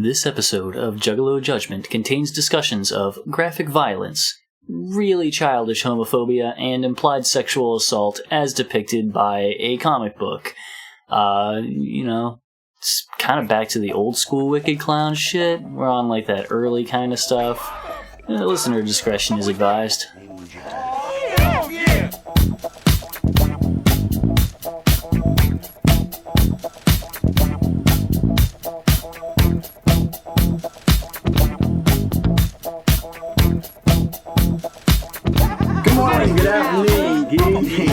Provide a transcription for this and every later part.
This episode of Juggalo Judgment contains discussions of graphic violence, really childish homophobia, and implied sexual assault as depicted by a comic book. It's kind of back to the old school Wicked Clown shit. We're on like that early kind of stuff. Listener discretion is advised. Good afternoon, good evening.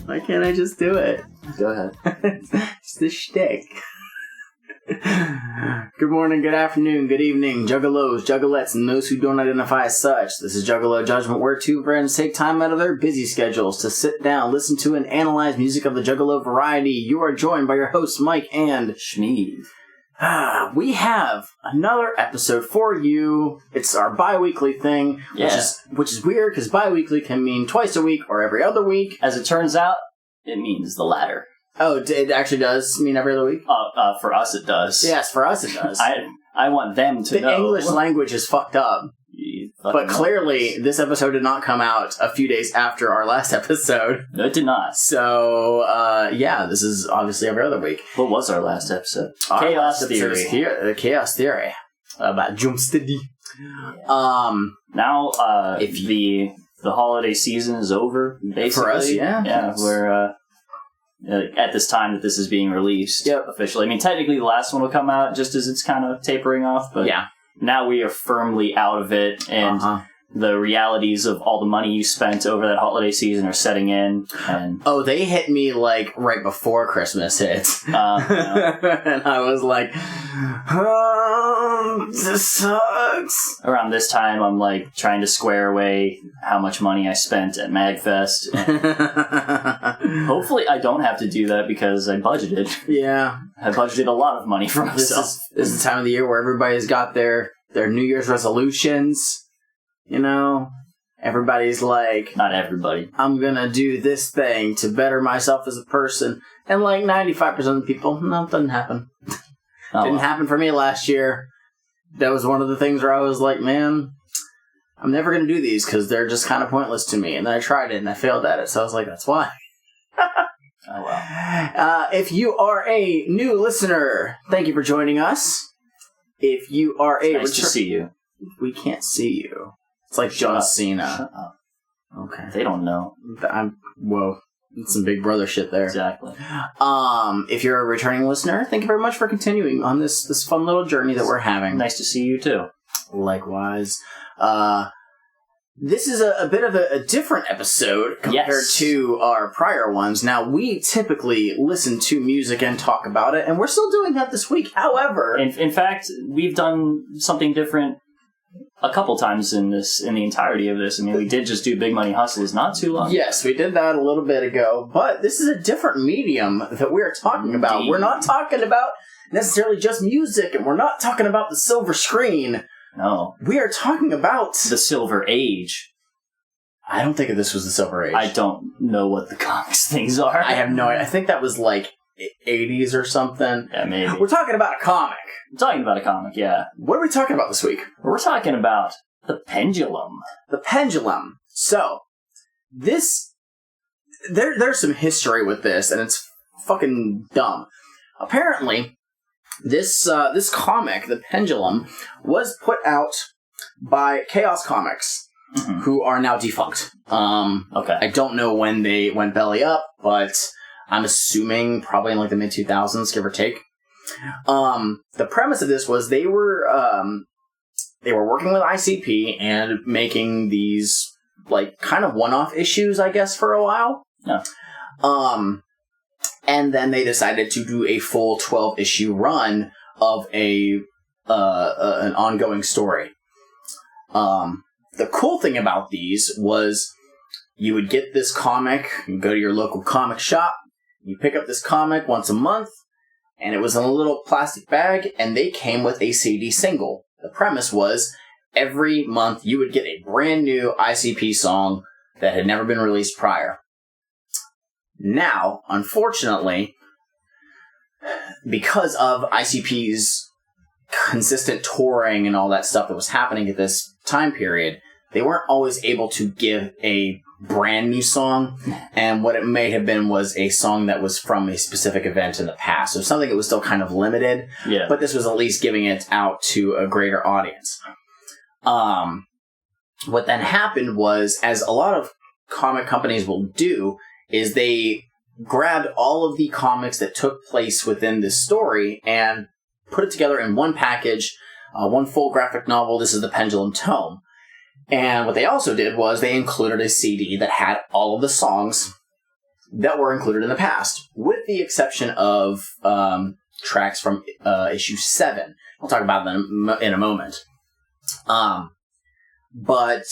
Why can't I just do it? Go ahead. It's the shtick. Good morning, good afternoon, good evening, juggalos, juggalettes, and those who don't identify as such. This is Juggalo Judgment, where two friends take time out of their busy schedules to sit down, listen to, and analyze music of the Juggalo variety. You are joined by your hosts, Mike and Shmeev. We have another episode for you. It's our bi-weekly thing, which is weird because bi-weekly can mean twice a week or every other week. As it turns out, it means the latter. Oh, it actually does mean every other week? For us it does. Yes, for us it does. I want them to know. The English language is fucked up. But clearly, this episode did not come out a few days after our last episode. No, it did not. So, this is obviously every other week. What was our last episode? Chaos Theory. Chaos Theory. About Jumpsteady. Yeah. Now, if the holiday season is over, basically. For us, yeah. Yeah, we're at this time that this is being released officially. I mean, technically the last one will come out just as it's kind of tapering off, but now we are firmly out of it, and the realities of all the money you spent over that holiday season are setting in. And they hit me like right before Christmas hit. And I was like, this sucks. Around this time, I'm like trying to square away how much money I spent at MagFest. Hopefully I don't have to do that because I budgeted. Yeah. I budgeted a lot of money for myself. This is the time of the year where everybody's got their New Year's resolutions. You know, everybody's like... Not everybody. I'm gonna do this thing to better myself as a person. And like 95% of the people, no, it doesn't happen. Didn't happen for me last year. That was one of the things where I was like, man, I'm never gonna do these because they're just kind of pointless to me. And then I tried it and I failed at it. So I was like, that's why. Oh, wow. If you are a new listener, thank you for joining us. If you are nice to see you. We can't see you. It's like John Cena. Shut up. Okay. They don't know. Whoa. That's some Big Brother shit there. Exactly. If you're a returning listener, thank you very much for continuing on this fun little journey that we're having. Nice to see you, too. Likewise. This is a bit of a different episode compared to our prior ones. Now, we typically listen to music and talk about it, and we're still doing that this week. However... In fact, we've done something different a couple times in the entirety of this. I mean, we did just do Big Money Hustlers not too long ago. Yes, we did that a little bit ago, but this is a different medium that we're talking about. Indeed. We're not talking about necessarily just music, and we're not talking about the silver screen. No. We are talking about... The Silver Age. I don't think this was the Silver Age. I don't know what the comics things are. I have no idea. I think that was like 80s or something. Yeah, maybe. We're talking about a comic. We're talking about a comic, yeah. What are we talking about this week? We're talking about the Pendulum. The Pendulum. So, there's some history with this, and it's fucking dumb. Apparently, this comic, The Pendulum, was put out by Chaos Comics, who are now defunct. Okay. I don't know when they went belly up, but I'm assuming probably in like the mid-2000s, give or take. The premise of this was they were working with ICP and making these like kind of one-off issues, I guess, for a while. Yeah. And then they decided to do a full 12-issue run of an ongoing story. The cool thing about these was you would get this comic, you go to your local comic shop, you pick up this comic once a month, and it was in a little plastic bag, and they came with a CD single. The premise was every month you would get a brand new ICP song that had never been released prior. Now, unfortunately, because of ICP's consistent touring and all that stuff that was happening at this time period, they weren't always able to give a brand new song, and what it may have been was a song that was from a specific event in the past. So something that was still kind of limited, but this was at least giving it out to a greater audience. What then happened was, as a lot of comic companies will do, is they grabbed all of the comics that took place within this story and put it together in one package, one full graphic novel. This is the Pendulum tome. And what they also did was they included a CD that had all of the songs that were included in the past, with the exception of tracks from issue 7. I'll talk about them in a moment. But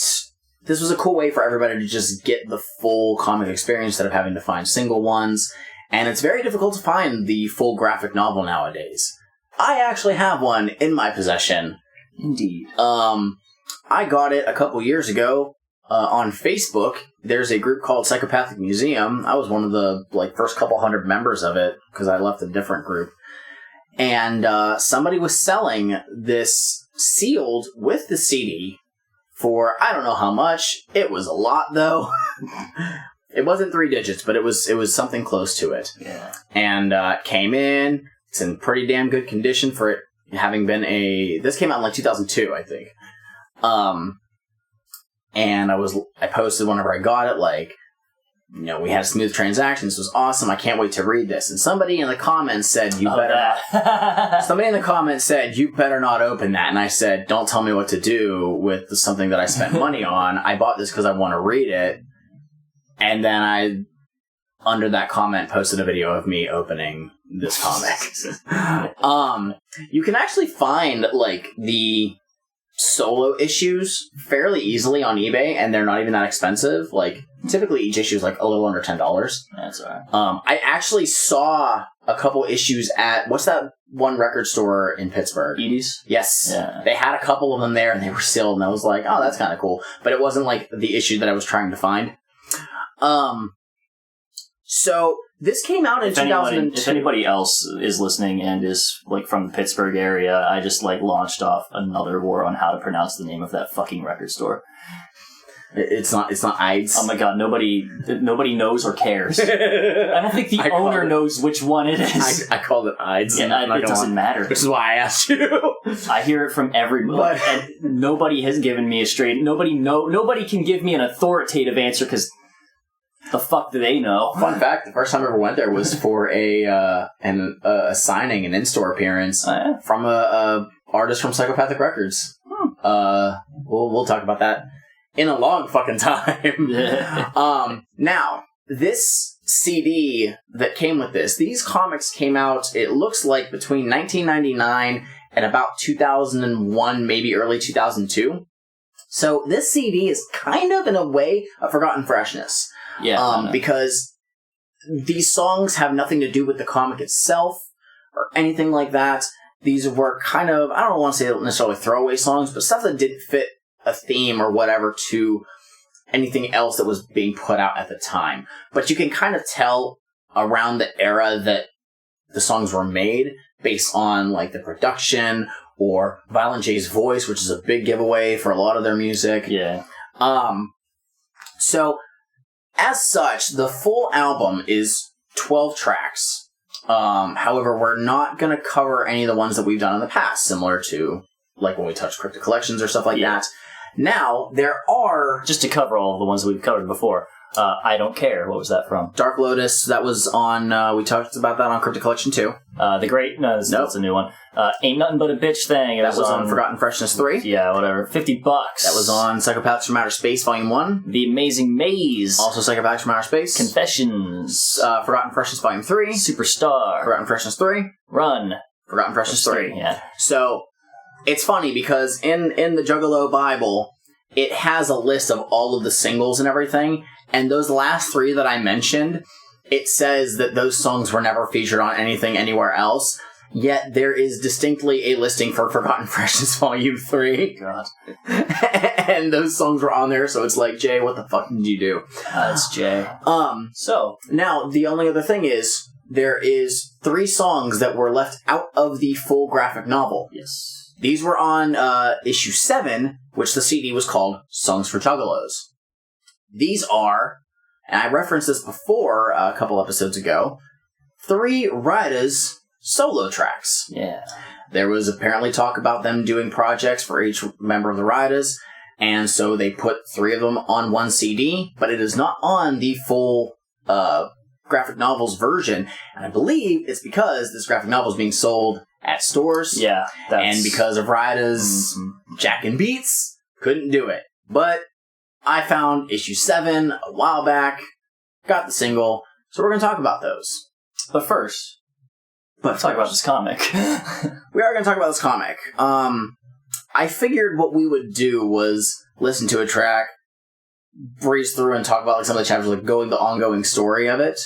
this was a cool way for everybody to just get the full comic experience instead of having to find single ones. And it's very difficult to find the full graphic novel nowadays. I actually have one in my possession. Indeed. I got it a couple years ago on Facebook. There's a group called Psychopathic Museum. I was one of the first couple hundred members of it because I left a different group. And somebody was selling this sealed with the CD for I don't know how much. It was a lot though. It wasn't 3 digits, but it was something close to it. Yeah. And came in. It's in pretty damn good condition for it having been this came out in 2002, I think. And I posted whenever I got it, we had a smooth transaction. This was awesome. I can't wait to read this. And somebody in the comments said, somebody in the comments said, you better not open that. And I said, don't tell me what to do with something that I spent money on. I bought this because I want to read it. And then under that comment, posted a video of me opening this comic. You can actually find, the solo issues fairly easily on eBay, and they're not even that expensive. Typically each issue is a little under $10. That's all right. I actually saw a couple issues at what's that one record store in Pittsburgh? Edie's? Yes. Yeah. They had a couple of them there, and they were sealed, and I was like, oh, that's kind of cool. But it wasn't the issue that I was trying to find. So this came out in 2002. If anybody else is listening and is from the Pittsburgh area, I just launched off another war on how to pronounce the name of that fucking record store. It's not Ides. Oh my god, nobody knows or cares. I don't think the owner knows which one it is. I called it Ides. Yeah, it doesn't matter. Which is why I asked you. I hear it from everybody, and nobody has given me a straight. Nobody can give me an authoritative answer because the fuck do they know? Fun fact: the first time I ever went there was for a signing, an in-store appearance from a artist from Psychopathic Records. We'll talk about that in a long fucking time. Now, this CD that came with these comics came out, it looks like between 1999 and about 2001, maybe early 2002. So this CD is kind of, in a way, a forgotten freshness. Yeah. Because these songs have nothing to do with the comic itself or anything like that. These were kind of, I don't want to say necessarily throwaway songs, but stuff that didn't fit a theme or whatever to anything else that was being put out at the time. But you can kind of tell around the era that the songs were made based on the production or Violent J's voice, which is a big giveaway for a lot of their music. Yeah. So as such, the full album is 12 tracks. However, we're not going to cover any of the ones that we've done in the past, similar to when we touched Cryptic Collections or stuff like that. Now, there are... Just to cover all of the ones that we've covered before, I Don't Care. What was that from? Dark Lotus. That was on... we talked about that on Cryptic Collection 2. The Great... No, that's a new one. Ain't Nothing But a Bitch Thing. That was on Forgotten Freshness 3. Yeah, whatever. $50. That was on Psychopaths from Outer Space Volume 1. The Amazing Maze. Also Psychopaths from Outer Space. Confessions. Forgotten Freshness Volume 3. Superstar. Forgotten Freshness 3. Run. Forgotten Freshness 3. Yeah. So... It's funny because in the Juggalo Bible, it has a list of all of the singles and everything, and those last 3 that I mentioned, it says that those songs were never featured on anything anywhere else, yet there is distinctly a listing for Forgotten Freshness Volume 3. God. And those songs were on there, so it's Jay, what the fuck did you do? It's Jay. So, now, the only other thing is, there is 3 songs that were left out of the full graphic novel. Yes. These were on issue 7, which the CD was called Songs for Juggalos. These are, and I referenced this before a couple episodes ago, 3 Raida's solo tracks. Yeah. There was apparently talk about them doing projects for each member of the Raidas, and so they put 3 of them on one CD, but it is not on the full graphic novels version, and I believe it's because this graphic novel is being sold at stores. Yeah. And because of Raida's Jack and Beats, couldn't do it. But I found issue 7 a while back, got the single, so we're going to talk about those. But first, let's talk about this comic. We are going to talk about this comic. I figured what we would do was listen to a track, breeze through and talk about like some of the chapters, like the ongoing story of it.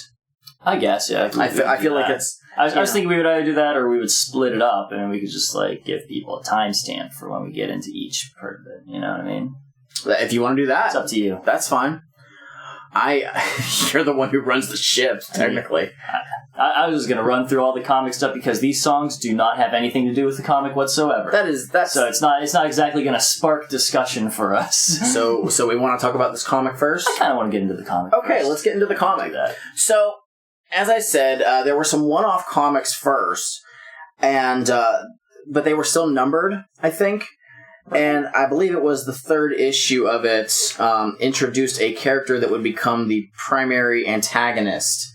I guess, yeah. I feel like it's... I was thinking we would either do that or we would split it up and we could just like give people a timestamp for when we get into each part of it. You know what I mean? If you want to do that, it's up to you. That's fine. You're the one who runs the ship, technically. I was just going to run through all the comic stuff because these songs do not have anything to do with the comic whatsoever. So it's not exactly going to spark discussion for us. So we want to talk about this comic first? I kind of want to get into the comic Okay, first. Let's get into the comic. So, as I said, there were some one-off comics first, and but they were still numbered, I think. And I believe it was the 3rd issue of it introduced a character that would become the primary antagonist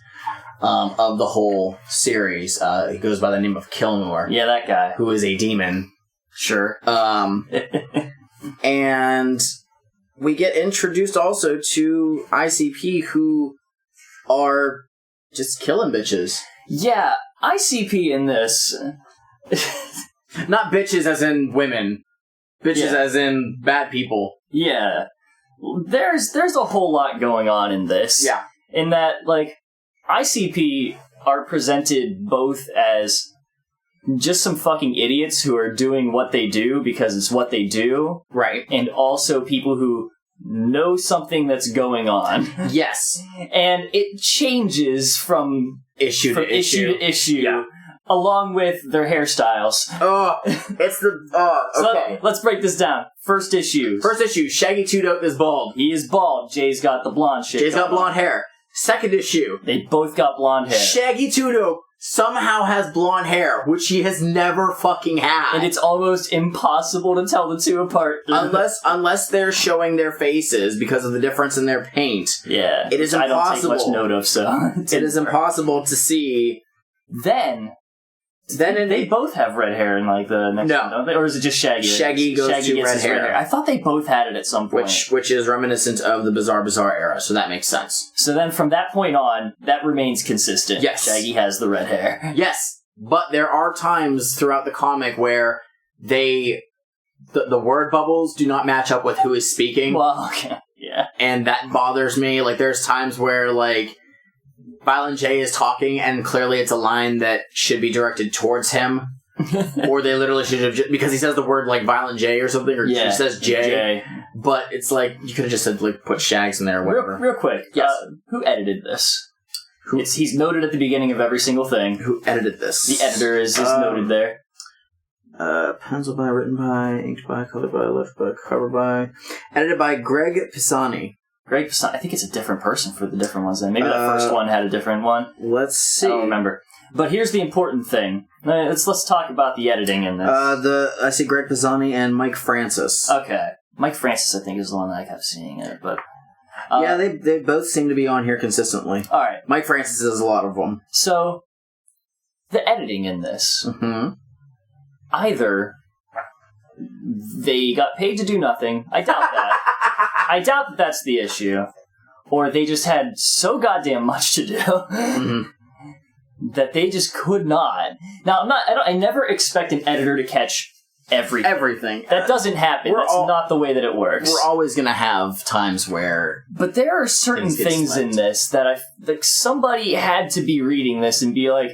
of the whole series. He goes by the name of Kilnor. Yeah, that guy. Who is a demon. Sure. And we get introduced also to ICP, who are just killing bitches. Yeah, ICP in this... Not bitches as in women. Bitches as in bad people. Yeah. There's a whole lot going on in this. Yeah. In that, like, ICP are presented both as just some fucking idiots who are doing what they do because it's what they do. Right. And also people who know something that's going on. Yes. And it changes from issue to issue. Yeah. Along with their hairstyles. Oh, it's the... okay. So let's break this down. First issue, Shaggy Two Dope is bald. He is bald. Jay's got the blonde shit. Jay's got blonde hair. Second issue. They both got blonde hair. Shaggy Two Dope somehow has blonde hair, which he has never fucking had. And it's almost impossible to tell the two apart. Unless they're showing their faces because of the difference in their paint. Yeah. It is impossible. I don't take much note of, so... It is impossible to see... Then they both have red hair in like the next one, don't they? Or is it just Shaggy? Shaggy goes to red hair. I thought they both had it at some point. Which is reminiscent of the Bizarre era, so that makes sense. So then from that point on, that remains consistent. Yes. Shaggy has the red hair. Yes. But there are times throughout the comic where the word bubbles do not match up with who is speaking. Well, okay. Yeah. And that bothers me. Like, there's times where, like, Violent J is talking, and clearly it's a line that should be directed towards him. Or they literally should have... because he says the word, like, Violent J or something, or he says J. But it's like, you could have just said, like, put Shags in there or whatever. Real quick. Yes. Who edited this? He's noted at the beginning of every single thing. Who edited this? The editor is noted there. Pencil by, written by, inked by, colored by, left by, cover by... Edited by Greg Pisani. I think it's a different person for the different ones then. Maybe that first one had a different one. Let's see. I don't remember. But here's the important thing. Let's talk about the editing in this. I see Greg Pisani and Mike Francis. Okay. Mike Francis, I think, is the one that I kept seeing it, but... yeah, they both seem to be on here consistently. Alright. Mike Francis does a lot of them. So, the editing in this... Mm-hmm. Either they got paid to do nothing. I doubt that. I doubt that that's the issue. Or they just had so goddamn much to do that they just could not. Now, I never expect an editor to catch everything. That doesn't happen. That's not the way that it works. We're always going to have times where... But there are certain things in this that somebody had to be reading this and be like,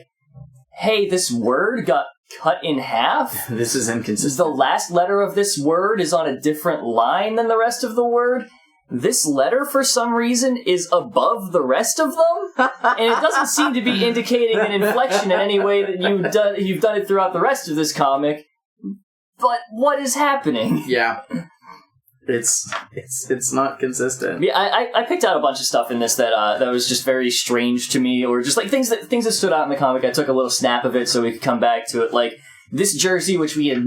hey, this word got cut in half? This is inconsistent. The last letter of this word is on a different line than the rest of the word? this letter, for some reason, is above the rest of them, and it doesn't seem to be indicating an inflection in any way that you've done it throughout the rest of this comic. But what is happening? Yeah. It's not consistent. Yeah, I picked out a bunch of stuff in this that was just very strange to me, or just like things that stood out in the comic. I took a little snap of it so we could come back to it. Like this jersey, which we had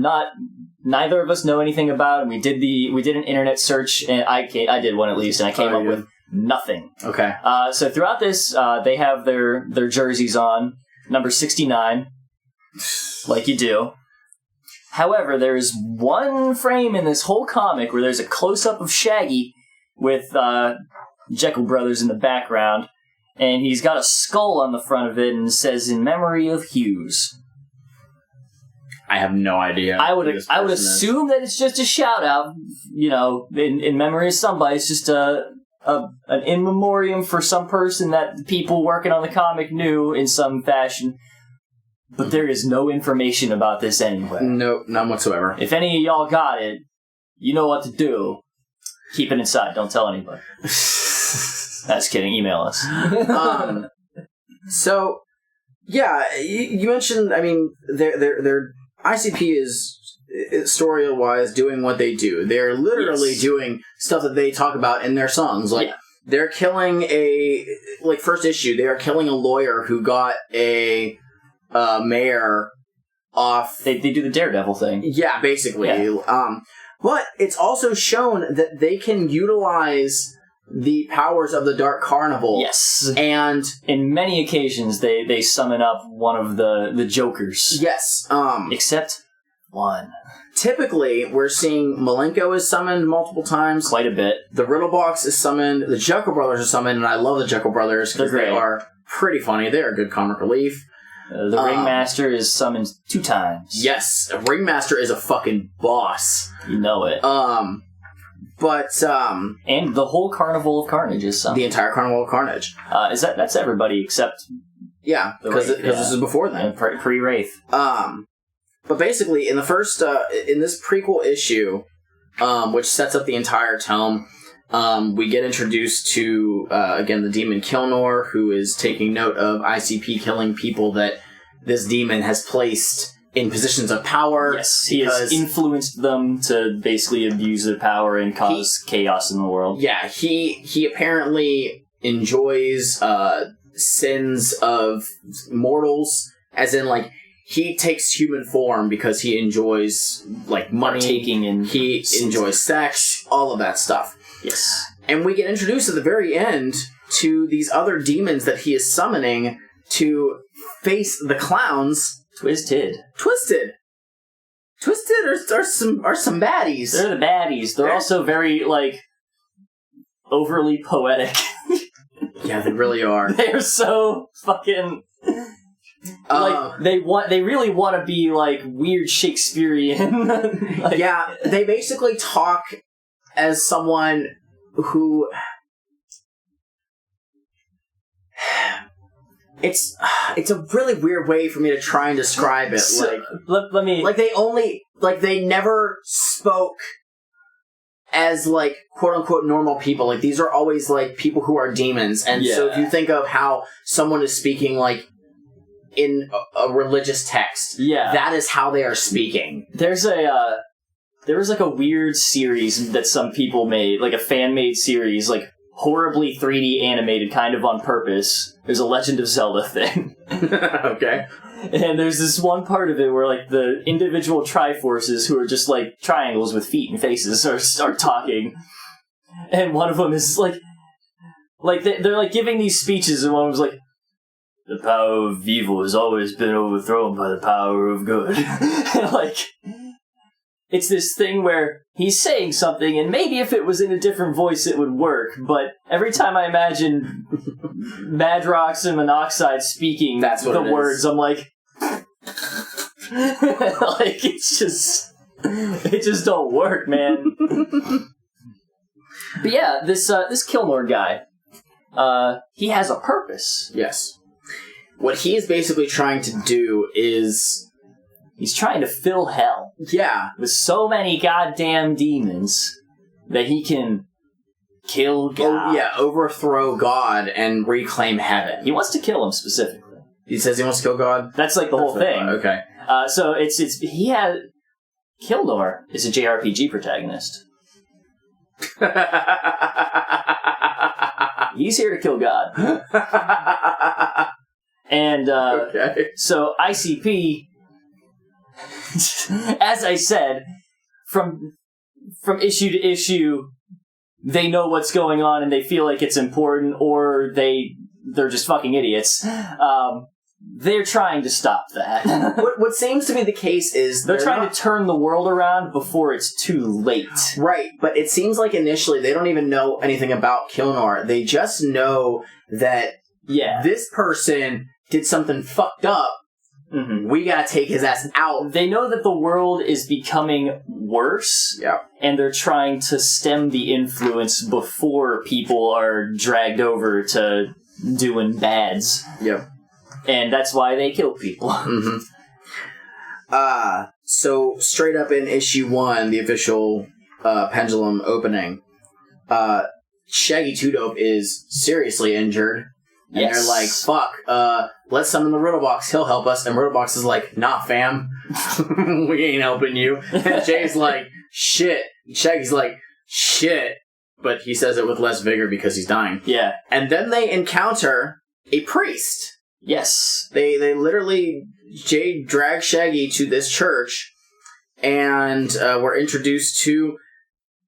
neither of us know anything about, and we did an internet search, and I did one at least, and I came up with nothing. Okay. So throughout this, they have their jerseys on, number 69, like you do. However, there's one frame in this whole comic where there's a close-up of Shaggy with Jekyll Brothers in the background, and he's got a skull on the front of it and says, "In memory of Hughes." I have no idea. I would assume that it's just a shout-out, in memory of somebody. It's just an in memoriam for some person that people working on the comic knew in some fashion. But there is no information about this anywhere. No, none whatsoever. If any of y'all got it, you know what to do. Keep it inside. Don't tell anybody. That's kidding. Email us. So, yeah, you mentioned, I mean, their ICP is, story-wise, doing what they do. They're literally doing stuff that they talk about in their songs. Like, they're killing first issue, they are killing a lawyer who got a mayor off. They do the Daredevil thing. Yeah, basically. Yeah. But it's also shown that they can utilize the powers of the Dark Carnival. Yes. And in many occasions, they summon up one of the Jokers. Yes. Except one. Typically, we're seeing Malenko is summoned multiple times. Quite a bit. The Riddle Box is summoned. The Jekyll Brothers are summoned, and I love the Jekyll Brothers because they are pretty funny. They are good comic relief. The Ringmaster is summoned 2 times. Yes, Ringmaster is a fucking boss. You know it. And the whole Carnival of Carnage is summoned. The entire Carnival of Carnage. That's everybody except... Yeah, because this is before then. Pre-Wraith. But basically, in the first... in this prequel issue, which sets up the entire tome, we get introduced to, again, the demon Kilnor, who is taking note of ICP killing people that this demon has placed in positions of power. Yes, he has influenced them to basically abuse their power and cause chaos in the world. Yeah, he apparently enjoys sins of mortals, as in, like, he takes human form because he enjoys, like, money. Partaking in... He enjoys sex, all of that stuff. Yes. And we get introduced at the very end to these other demons that he is summoning to face the clowns. Twisted are some baddies. They're the baddies. They're also very, like, overly poetic. Yeah, they really are. They're so fucking... like, they really want to be, like, weird Shakespearean. Like, yeah, they basically talk as someone who... It's a really weird way for me to try and describe it. So, let me... Like, they never spoke as, like, quote-unquote normal people. Like, these are always, like, people who are demons. And so if you think of how someone is speaking, like, in a religious text, that is how they are speaking. There was, like, a weird series that some people made, like a fan-made series, like, horribly 3D animated, kind of on purpose. There's a Legend of Zelda thing. Okay. And there's this one part of it where, like, the individual Triforces, who are just, like, triangles with feet and faces, are talking. And one of them is, like they're, like, giving these speeches, and one of them's like, "The power of evil has always been overthrown by the power of good." And, like... It's this thing where he's saying something, and maybe if it was in a different voice it would work, but every time I imagine Madrox and Monoxide speaking the words, I'm like... like, it just don't work, man. But yeah, this Kilnor guy, he has a purpose. Yes. What he is basically trying to do is... He's trying to fill hell. Yeah. With so many goddamn demons that he can kill God. Overthrow God and reclaim heaven. He wants to kill him specifically. He says he wants to kill God? That's like the whole thing. Okay. So he had... Kildor is a JRPG protagonist. He's here to kill God. And so ICP, as I said, from issue to issue, they know what's going on and they feel like it's important, or they're just fucking idiots. They're trying to stop that. What seems to be the case is they're trying to turn the world around before it's too late. Right, but it seems like initially they don't even know anything about Kilnor. They just know that this person did something fucked up. Mm-hmm. We gotta take his ass out. They know that the world is becoming worse, and they're trying to stem the influence before people are dragged over to doing bads. Yep. And that's why they kill people. Mm-hmm. So straight up in issue 1, the official Pendulum opening, Shaggy Two Dope is seriously injured. And they're like, fuck, let's summon the Riddle Box, he'll help us. And Riddle Box is like, nah, fam, we ain't helping you. And Jay's like, shit. Shaggy's like, shit. But he says it with less vigor because he's dying. Yeah. And then they encounter a priest. Yes. They literally, Jay drags Shaggy to this church, and we're introduced to,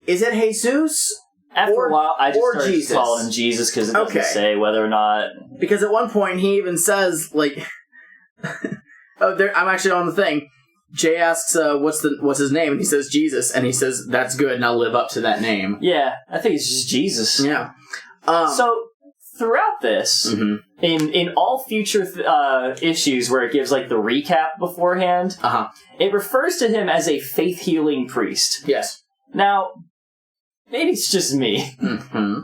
is it Jesus? After a while, I just started calling him Jesus because it doesn't say whether or not... Because at one point, he even says, like... I'm actually on the thing. Jay asks, what's his name? And he says Jesus, and he says, that's good, and I'll live up to that name. Yeah, I think it's just Jesus. Yeah. So... Throughout this, in all future issues where it gives like the recap beforehand, it refers to him as a faith healing priest. Yes. Now, maybe it's just me. Mm-hmm.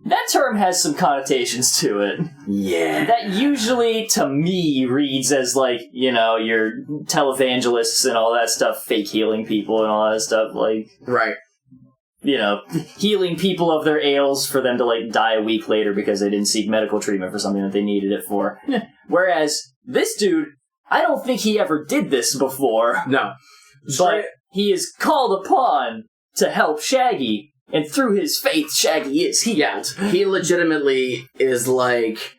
That term has some connotations to it. Yeah. That usually, to me, reads as like, your televangelists and all that stuff, fake healing people and all that stuff, like... Right. Healing people of their ails for them to, like, die a week later because they didn't seek medical treatment for something that they needed it for. Whereas, this dude, I don't think he ever did this before. No. But he is called upon to help Shaggy, and through his faith, Shaggy is healed. Yeah. He legitimately is, like...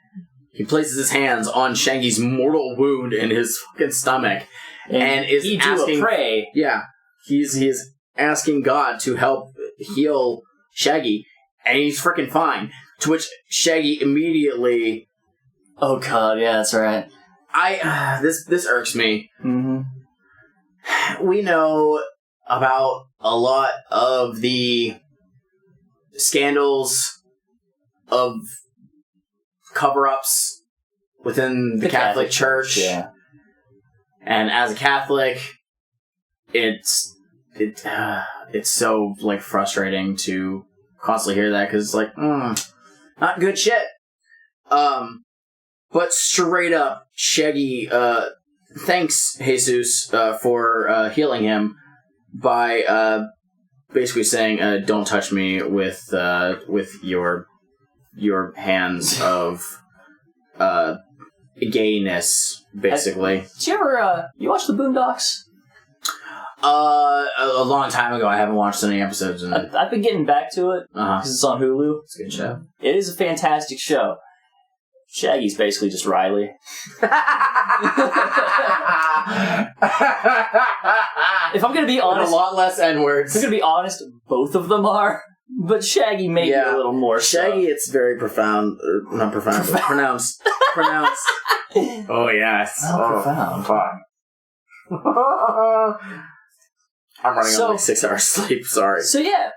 He places his hands on Shaggy's mortal wound in his fucking stomach. And is asking... pray. Yeah. He's asking God to help heal Shaggy, and he's freaking fine. To which Shaggy immediately... Oh god, yeah, that's right. This irks me. Mm-hmm. We know about a lot of the scandals of cover-ups within the Catholic Church. Yeah. And as a Catholic, it's so, like, frustrating to constantly hear that, because it's like, not good shit. But straight up, Shaggy thanks Jesus for healing him by basically saying, don't touch me with your hands of gayness, basically. Did you ever, you watch the Boondocks? A long time ago. I haven't watched any episodes. I've been getting back to it because it's on Hulu. It's a good show. It is a fantastic show. Shaggy's basically just Riley. If I'm going to be honest... With a lot less N-words. If I'm going to be honest, both of them are. But Shaggy maybe a little more Shaggy, so. It's very profound. Not profound, but pronounced. Pronounced. Oh, yes. Profound. Fuck. I'm running on like 6 hours sleep, sorry. So yeah,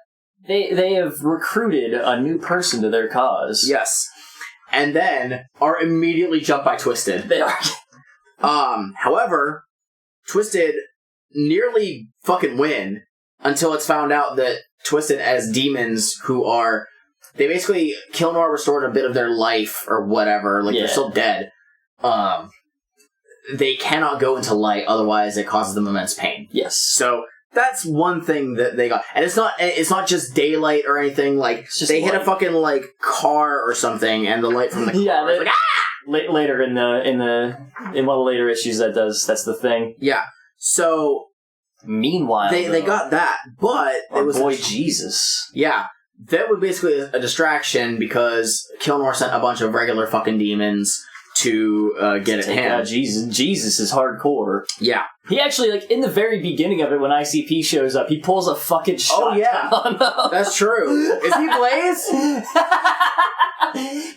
they have recruited a new person to their cause. Yes. And then are immediately jumped by Twisted. They are. However, Twisted nearly fucking win until it's found out that Twisted as demons who are... They basically... Kilnor restored a bit of their life or whatever. Like, they're still dead. They cannot go into light, otherwise it causes them immense pain. Yes. So That's one thing that they got. And it's not just daylight or anything, like, they hit a fucking, like, car or something, and the light from the car is like, later in one of the later issues that's the thing. Yeah. So... Meanwhile, they got that, but it was Jesus. Yeah. That was basically a distraction because Kilnor sent a bunch of regular fucking demons to get at him. Jesus is hardcore. Yeah. He actually, like, in the very beginning of it, when ICP shows up, he pulls a fucking shotgun. Oh, yeah. That's true. Is he Blaze?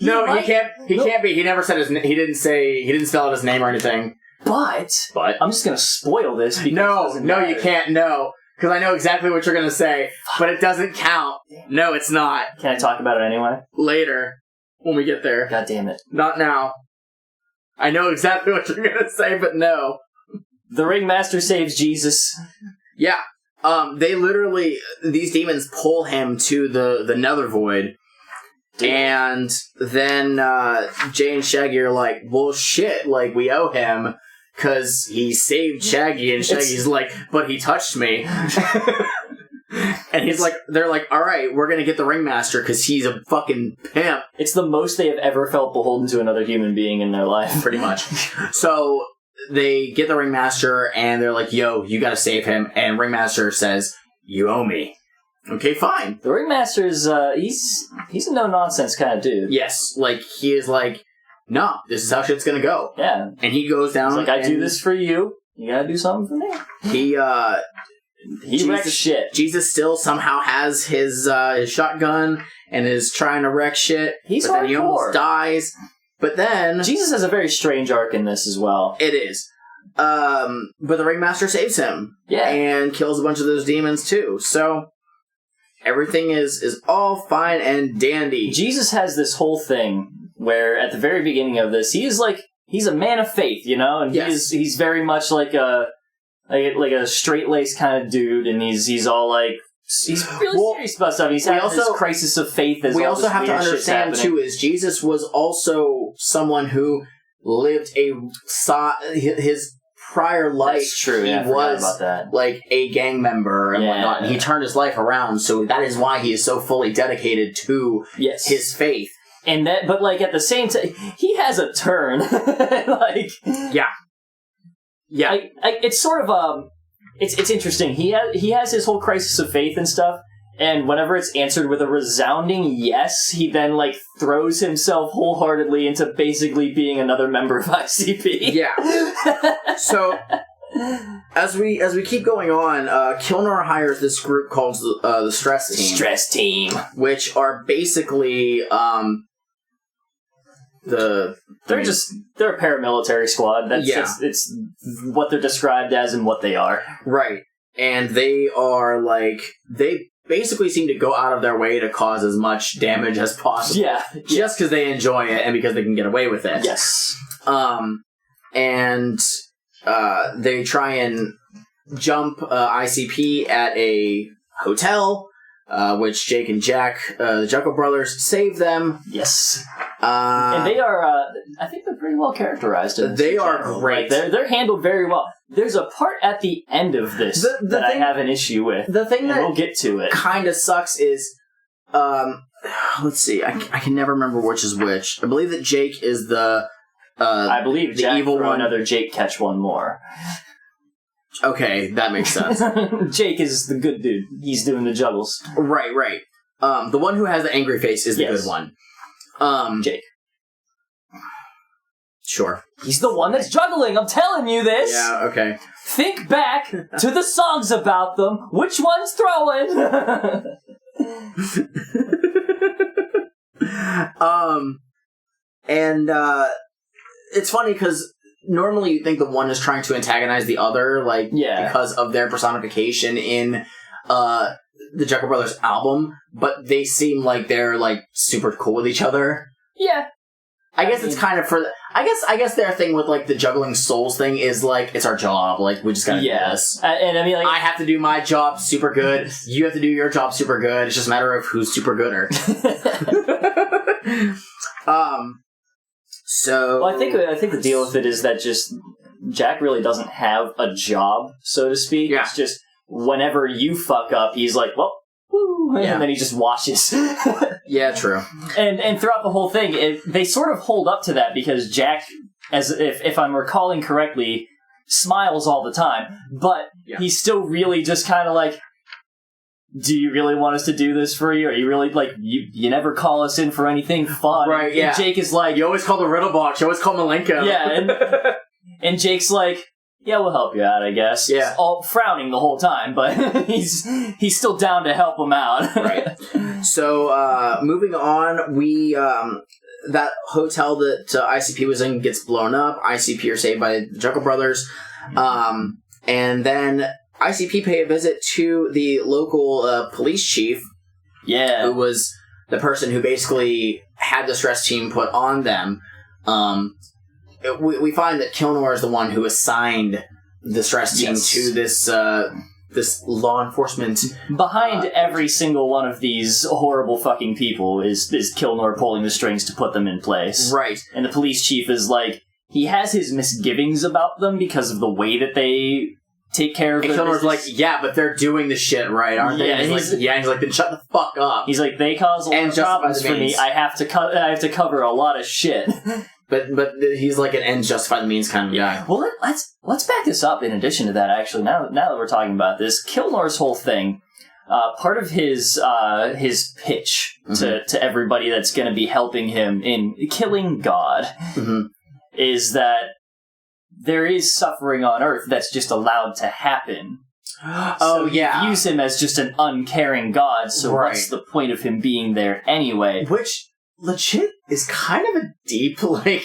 No, he can't be. He never said his he didn't spell out his name or anything. But I'm just gonna spoil this because No, you can't. No. Because I know exactly what you're gonna say, but it doesn't count. No, it's not. Can I talk about it anyway? Later. When we get there. God damn it. Not now. I know exactly what you're gonna say, but no. The Ringmaster saves Jesus. Yeah. They literally, these demons pull him to the Nether Void. And then Jay and Shaggy are like, well, shit, like, we owe him because he saved Shaggy, and Shaggy's like, but he touched me. And he's like, they're like, all right, we're going to get the Ringmaster because he's a fucking pimp. It's the most they have ever felt beholden to another human being in their life. Pretty much. So they get the Ringmaster, and they're like, yo, you got to save him. And Ringmaster says, you owe me. Okay, fine. The Ringmaster is, he's a no-nonsense kind of dude. Yes, like, he is like, nah, this is how shit's gonna go. Yeah. And he goes down. He's like, I do this for you. You gotta do something for me. He wrecks shit. Jesus still somehow has his shotgun and is trying to wreck shit. He's but hardcore. Then he almost dies. But then... Jesus has a very strange arc in this as well. It is. But the Ringmaster saves him. Yeah. And kills a bunch of those demons, too. So... everything is all fine and dandy. Jesus has this whole thing where at the very beginning of this, he's a man of faith, you know, and he's very much like a straight-laced kind of dude, and he's all like, he's really serious about stuff. He's having this crisis of faith as we all also this have to understand too is Jesus was also someone who lived his prior life. That's true. He was about that. Like a gang member and whatnot, and he turned his life around. So that is why he is so fully dedicated to his faith. And that, but like at the same time, he has a turn. It's sort of it's interesting. He has his whole crisis of faith and stuff. And whenever it's answered with a resounding yes, he then, like, throws himself wholeheartedly into basically being another member of ICP. Yeah. So, as we keep going on, Kilnor hires this group called the Stress Team. Stress Team. Which are basically, they're a paramilitary squad. It's what they're described as and what they are. Right. And they are, like, they basically seem to go out of their way to cause as much damage as possible. Yeah. Just because they enjoy it and because they can get away with it. Yes. And they try and jump ICP at a hotel, which Jake and Jack, the Juggalo brothers, save them. Yes. And they are, I think they're pretty well characterized in this. They are great. Like, they're handled very well. There's a part at the end of this that I have an issue with. The thing that we'll get to it. Kind of sucks is, let's see, I can never remember which is which. I believe that Jake is the I believe the Jack evil one. Another Jake catch one more. Okay, that makes sense. Jake is the good dude. He's doing the juggles. Right. The one who has the angry face is the good one. Jake. Sure. He's the one that's juggling, I'm telling you this! Yeah, okay. Think back to the songs about them. Which one's throwing? It's funny because normally you think the one is trying to antagonize the other, because of their personification in the Juggalo Brothers album, but they seem like they're, super cool with each other. Yeah. I guess it's kind of for... I guess their thing with, the juggling souls thing is, it's our job. We just gotta do this. And I mean, I have to do my job super good. You have to do your job super good. It's just a matter of who's super gooder. So... Well, I think the deal with it is that just... Jack really doesn't have a job, so to speak. Yeah. It's just... whenever you fuck up, he's like, well, woo, and then he just washes. Yeah, true. And throughout the whole thing, they sort of hold up to that because Jack, as if I'm recalling correctly, smiles all the time, but he's still really just kind of like, do you really want us to do this for you? Are you really, like, you never call us in for anything fun? Right, yeah. And Jake is like... You always call the riddle box. You always call Malenko. Yeah, and Jake's like, yeah, we'll help you out, I guess. Yeah. All frowning the whole time, but he's still down to help him out. Right. So, moving on, we... that hotel that ICP was in gets blown up. ICP are saved by the Juggalo brothers. And then ICP pay a visit to the local police chief. Yeah. Who was the person who basically had the stress team put on them. We find that Kilnor is the one who assigned the stress team to this law enforcement. Behind every single one of these horrible fucking people is Kilnor pulling the strings to put them in place. Right. And the police chief is like, he has his misgivings about them because of the way that they take care of and Kilnor's like, yeah, but they're doing the shit right, aren't they? And he's like, then shut the fuck up. He's like, they cause a lot of problems for me. I have to cover a lot of shit. But he's like an ends justify the means kind of guy. Well, let's back this up. In addition to that, actually, now that we're talking about this, Kilnor's whole thing, part of his pitch to everybody that's going to be helping him in killing God is that there is suffering on Earth that's just allowed to happen. So he views him as just an uncaring God. So what's the point of him being there anyway? Which legit is kind of a deep topic.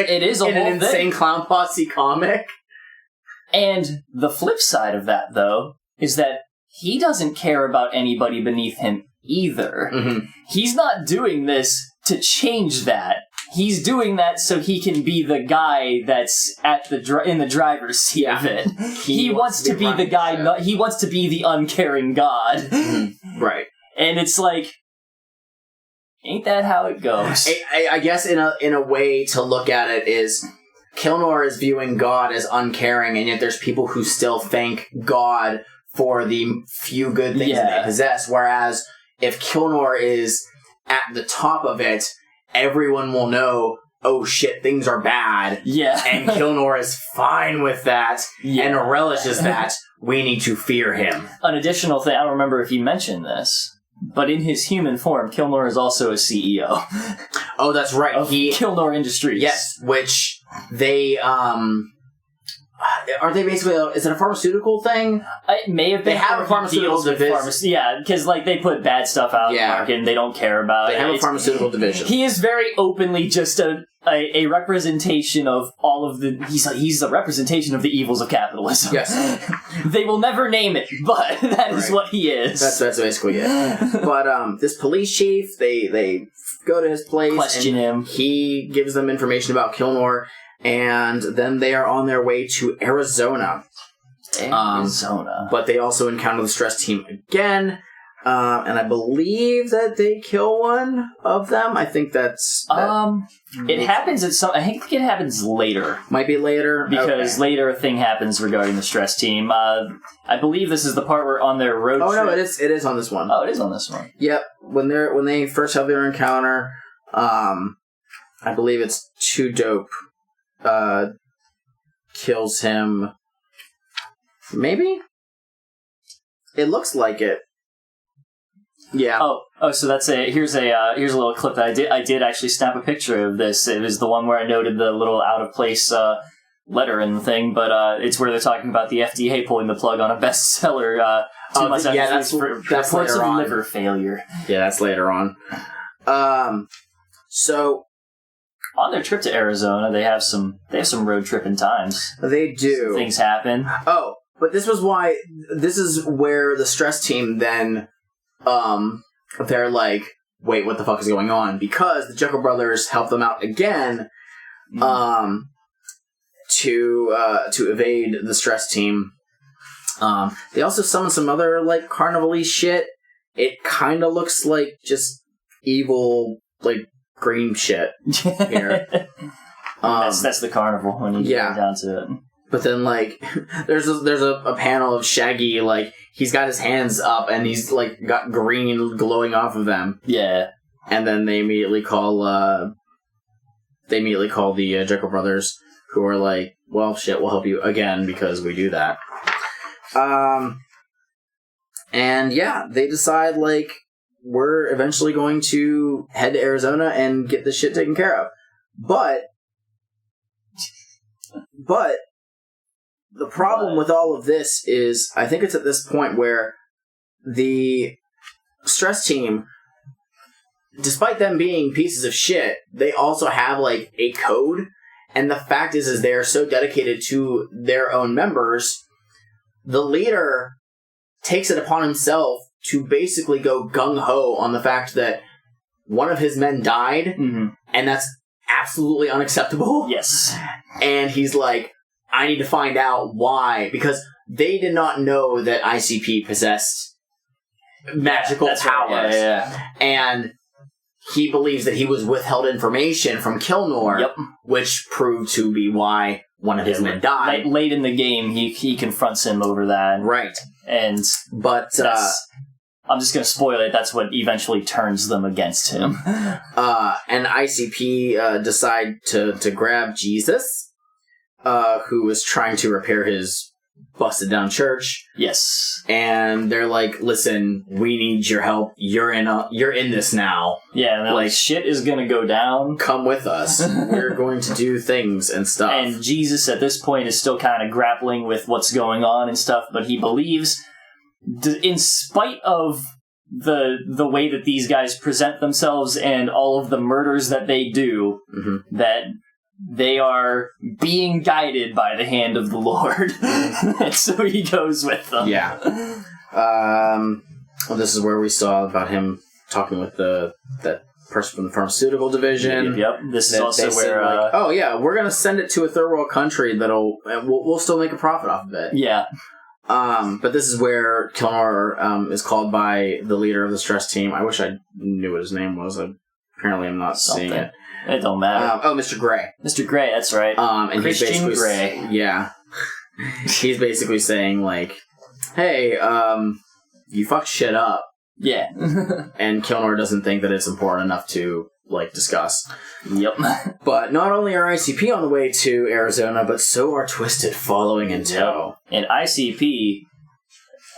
It is a in whole an insane clown posse comic. And the flip side of that, though, is that he doesn't care about anybody beneath him either. He's not doing this to change that. He's doing that so he can be the guy that's at in the driver's seat of it. He wants to be the guy. He wants to be the uncaring God. Right. And it's like, ain't that how it goes? I guess in a way to look at it is, Kilnor is viewing God as uncaring, and yet there's people who still thank God for the few good things that they possess. Whereas if Kilnor is at the top of it, everyone will know, oh shit, things are bad. Yeah. And Kilnor is fine with that and relishes that. We need to fear him. An additional thing, I don't remember if you mentioned this, but in his human form, Kilnor is also a CEO. Oh, that's right. Of Kilnor Industries. Yes, which they, are they basically, is it a pharmaceutical thing? It may have been. They have a pharmaceutical division. Yeah, because they put bad stuff out in the market and they don't care about it. They have a pharmaceutical division. He is very openly just a representation of all of the... He's a representation of the evils of capitalism. Yes. They will never name it, but that is what he is. That's basically it. But this police chief, they go to his place. Question him. He gives them information about Kilnor. And then they are on their way to Arizona. But they also encounter the stress team again. And I believe that they kill one of them. I think that's... it happens at some... I think it happens later. Might be later? Because later a thing happens regarding the stress team. I believe this is the part where on their road trip... Oh, no, it is on this one. Oh, it is on this one. Yep. When they first have their encounter, I believe it's Too Dope kills him. Maybe? It looks like it. Yeah. Oh, so that's here's a little clip that I did actually snap a picture of this. It was the one where I noted the little out of place letter in the thing, but it's where they're talking about the FDA pulling the plug on a bestseller 2 months after that's reports of liver failure. Yeah, that's later on. So on their trip to Arizona, they have some road tripping times. They do. Some things happen. Oh, but this is where the stress team then, they're like, wait, what the fuck is going on? Because the Juggalo brothers help them out again, to evade the stress team. They also summon some other carnival-y shit. It kind of looks like just evil green shit here. That's the carnival when you get down to it. But then, like, there's a panel of Shaggy, like, he's got his hands up and he's, like, got green glowing off of them. Yeah. And then they immediately call the Jekyll brothers, who are like, well, shit, we'll help you again because we do that. And yeah, they decide, like, we're eventually going to head to Arizona and get this shit taken care of. But the problem with all of this is, I think it's at this point where the stress team, despite them being pieces of shit, they also have, like, a code. And the fact is they are so dedicated to their own members, the leader takes it upon himself to basically go gung-ho on the fact that one of his men died, and that's absolutely unacceptable. Yes. And he's like, I need to find out why, because they did not know that ICP possessed magical powers. Right. Yeah. And he believes that he was withheld information from Kilnor, which proved to be why one of his men died. Late in the game, he confronts him over that. Right. But I'm just going to spoil it. That's what eventually turns them against him. And ICP decide to grab Jesus, who was trying to repair his busted down church. Yes. And they're like, listen, we need your help. You're in this now. Yeah, and they're like, shit is going to go down. Come with us. We're going to do things and stuff. And Jesus at this point is still kind of grappling with what's going on and stuff, but he believes, in spite of the way that these guys present themselves and all of the murders that they do, that they are being guided by the hand of the Lord. And so he goes with them. Yeah. Well, this is where we saw about him talking with that person from the pharmaceutical division. Yep. This is also where... like, oh, yeah, we're going to send it to a third world country we'll still make a profit off of it. Yeah. But this is where Kilnor is called by the leader of the stress team. I wish I knew what his name was. Apparently I'm not seeing it. It don't matter. Mr. Gray. Mr. Gray, that's right. And Christian Gray. Yeah. He's basically saying, like, hey, you fucked shit up. Yeah. And Kilnor doesn't think that it's important enough to, like, discuss. Yep. But not only are ICP on the way to Arizona, but so are Twisted following in tow. And ICP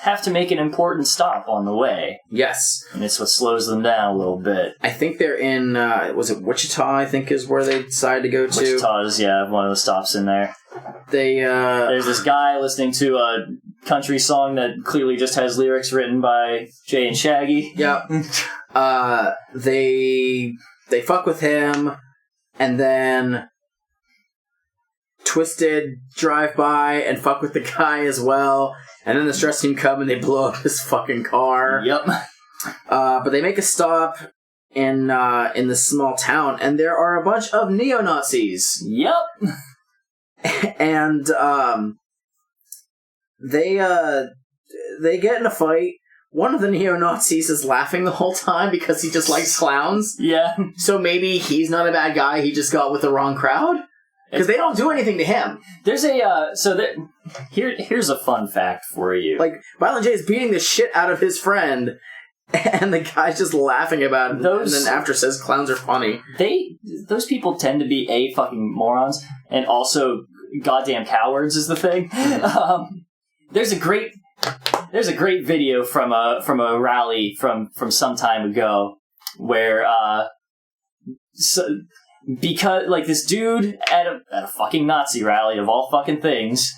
have to make an important stop on the way. Yes. And it's what slows them down a little bit. I think they're in, was it Wichita, I think is where they decided to go to? Wichita is, one of the stops in there. There's this guy listening to a country song that clearly just has lyrics written by Jay and Shaggy. Yep. They fuck with him, and then Twisted drive by and fuck with the guy as well, and then the stress team come and they blow up his fucking car. Yep. But they make a stop in this small town, and there are a bunch of neo-Nazis. Yep. And they get in a fight. One of the neo-Nazis is laughing the whole time because he just likes clowns. Yeah. So maybe he's not a bad guy, he just got with the wrong crowd? Because they don't do anything to him. There's a, here's a fun fact for you. Like, Violent J is beating the shit out of his friend, and the guy's just laughing about it, and then after says clowns are funny. Those people tend to be A, fucking morons, and also goddamn cowards is the thing. There's a great video from a rally from some time ago where because like this dude at a fucking Nazi rally of all fucking things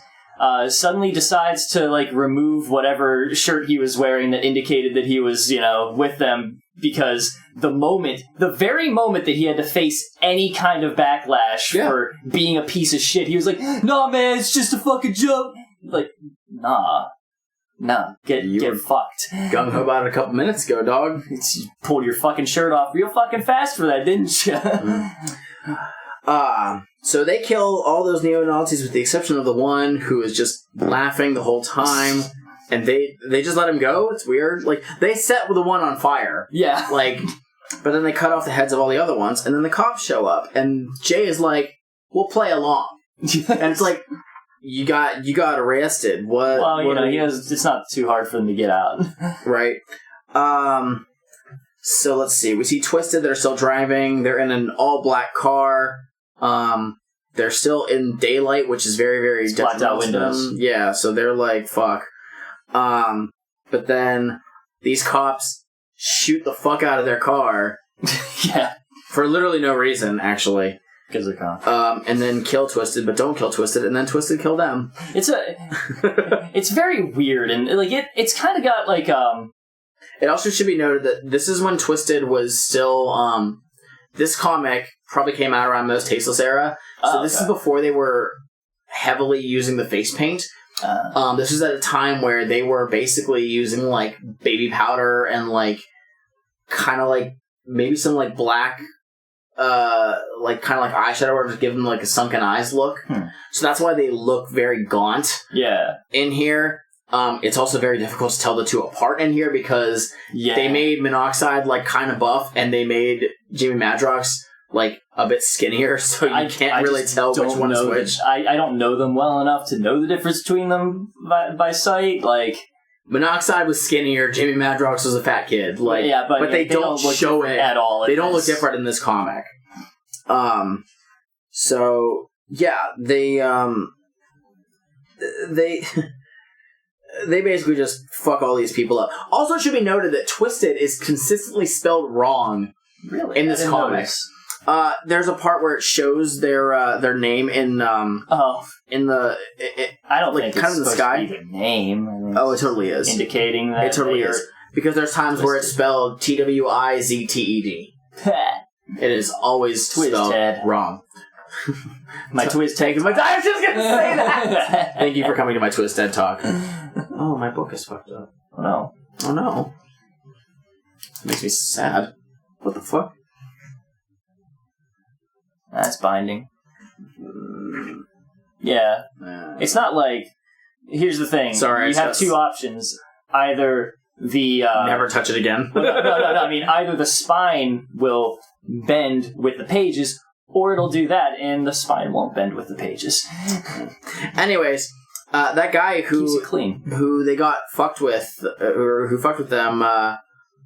suddenly decides to like remove whatever shirt he was wearing that indicated that he was with them, because the very moment that he had to face any kind of backlash for being a piece of shit, he was like, "Nah, man, it's just a fucking joke." Like, nah, get fucked. Gung ho about it a couple minutes ago, dog. You pulled your fucking shirt off real fucking fast for that, didn't you? So they kill all those neo-Nazis with the exception of the one who is just laughing the whole time, and they just let him go. It's weird. Like, they set the one on fire. Yeah. Like, but then they cut off the heads of all the other ones, and then the cops show up, and Jay is like, "We'll play along." And it's like, you got arrested. What? Well, what he has. It's not too hard for them to get out. Right. So let's see. We see Twisted. They're still driving. They're in an all-black car. They're still in daylight, which is very, very blacked out windows. Yeah, so they're like, fuck. But then these cops shoot the fuck out of their car. Yeah. For literally no reason, actually. Because they're cops. And then kill Twisted, but don't kill Twisted, and then Twisted kill them. It's very weird, and like it's kind of got like It also should be noted that this is when Twisted was still this comic probably came out around Most Tasteless era. So this is before they were heavily using the face paint. This was at a time where they were basically using like baby powder and like kind of like maybe some like black like kind of like eyeshadow or just give them like a sunken eyes look. So that's why they look very gaunt. Yeah. In here. It's also very difficult to tell the two apart in here because they made Monoxide like kind of buff and they made Jimmy Madrox like a bit skinnier, so you can't really tell which one is which. I don't know them well enough to know the difference between them by sight. Like Monoxide was skinnier, Jimmy Madrox was a fat kid. Like, but they don't show it at all. They don't look different in this comic. So yeah, they basically just fuck all these people up. Also, it should be noted that Twisted is consistently spelled wrong. Really? In this comic. There's a part where it shows their name in the I don't like think kind it's of the sky. To be their name. It totally is, indicating that it totally is because there's times where it's spelled Twizted. It is always spelled wrong. My Twisted. I was just gonna say that. Thank you for coming to my Twisted talk. Oh, my book is fucked up. Oh no. It makes me sad. What the fuck? That's binding. Yeah. It's not like... Here's the thing. Sorry. You have two options. Either the... Never touch it again. no. I mean, either the spine will bend with the pages, or it'll do that, and the spine won't bend with the pages. Anyways, that guy keeps it clean. Who they got fucked with, or who fucked with them...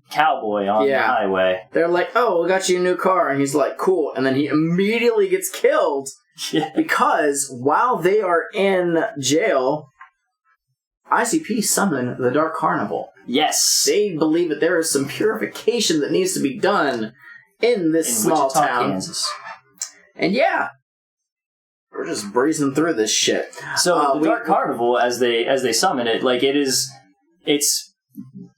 cowboy on the highway. They're like, oh, we got you a new car. And he's like, cool. And then he immediately gets killed because while they are in jail, ICP summon the Dark Carnival. Yes. They believe that there is some purification that needs to be done in this small Wichita, town. Kansas. And we're just breezing through this shit. So the Dark Carnival, as they summon it, like it's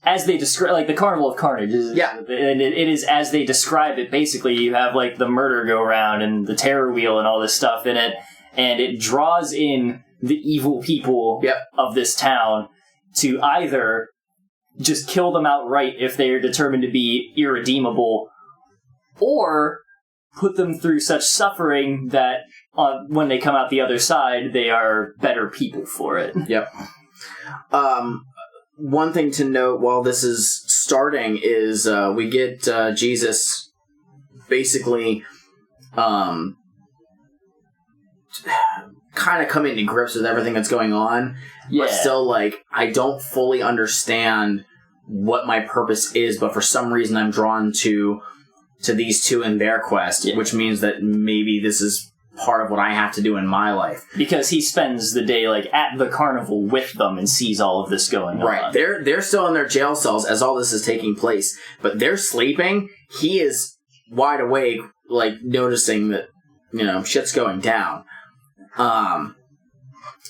as they describe, like the Carnival of Carnage, and it is as they describe it. Basically, you have like the murder go round and the terror wheel and all this stuff in it, and it draws in the evil people of this town to either just kill them outright if they are determined to be irredeemable, or put them through such suffering that when they come out the other side, they are better people for it. Yep. One thing to note while this is starting is we get Jesus basically kind of coming to grips with everything that's going on, but still like, I don't fully understand what my purpose is, but for some reason I'm drawn to these two in their quest, which means that maybe this is part of what I have to do in my life. Because he spends the day like at the carnival with them and sees all of this going on. Right. They're still in their jail cells as all this is taking place, but they're sleeping. He is wide awake, like noticing that, shit's going down.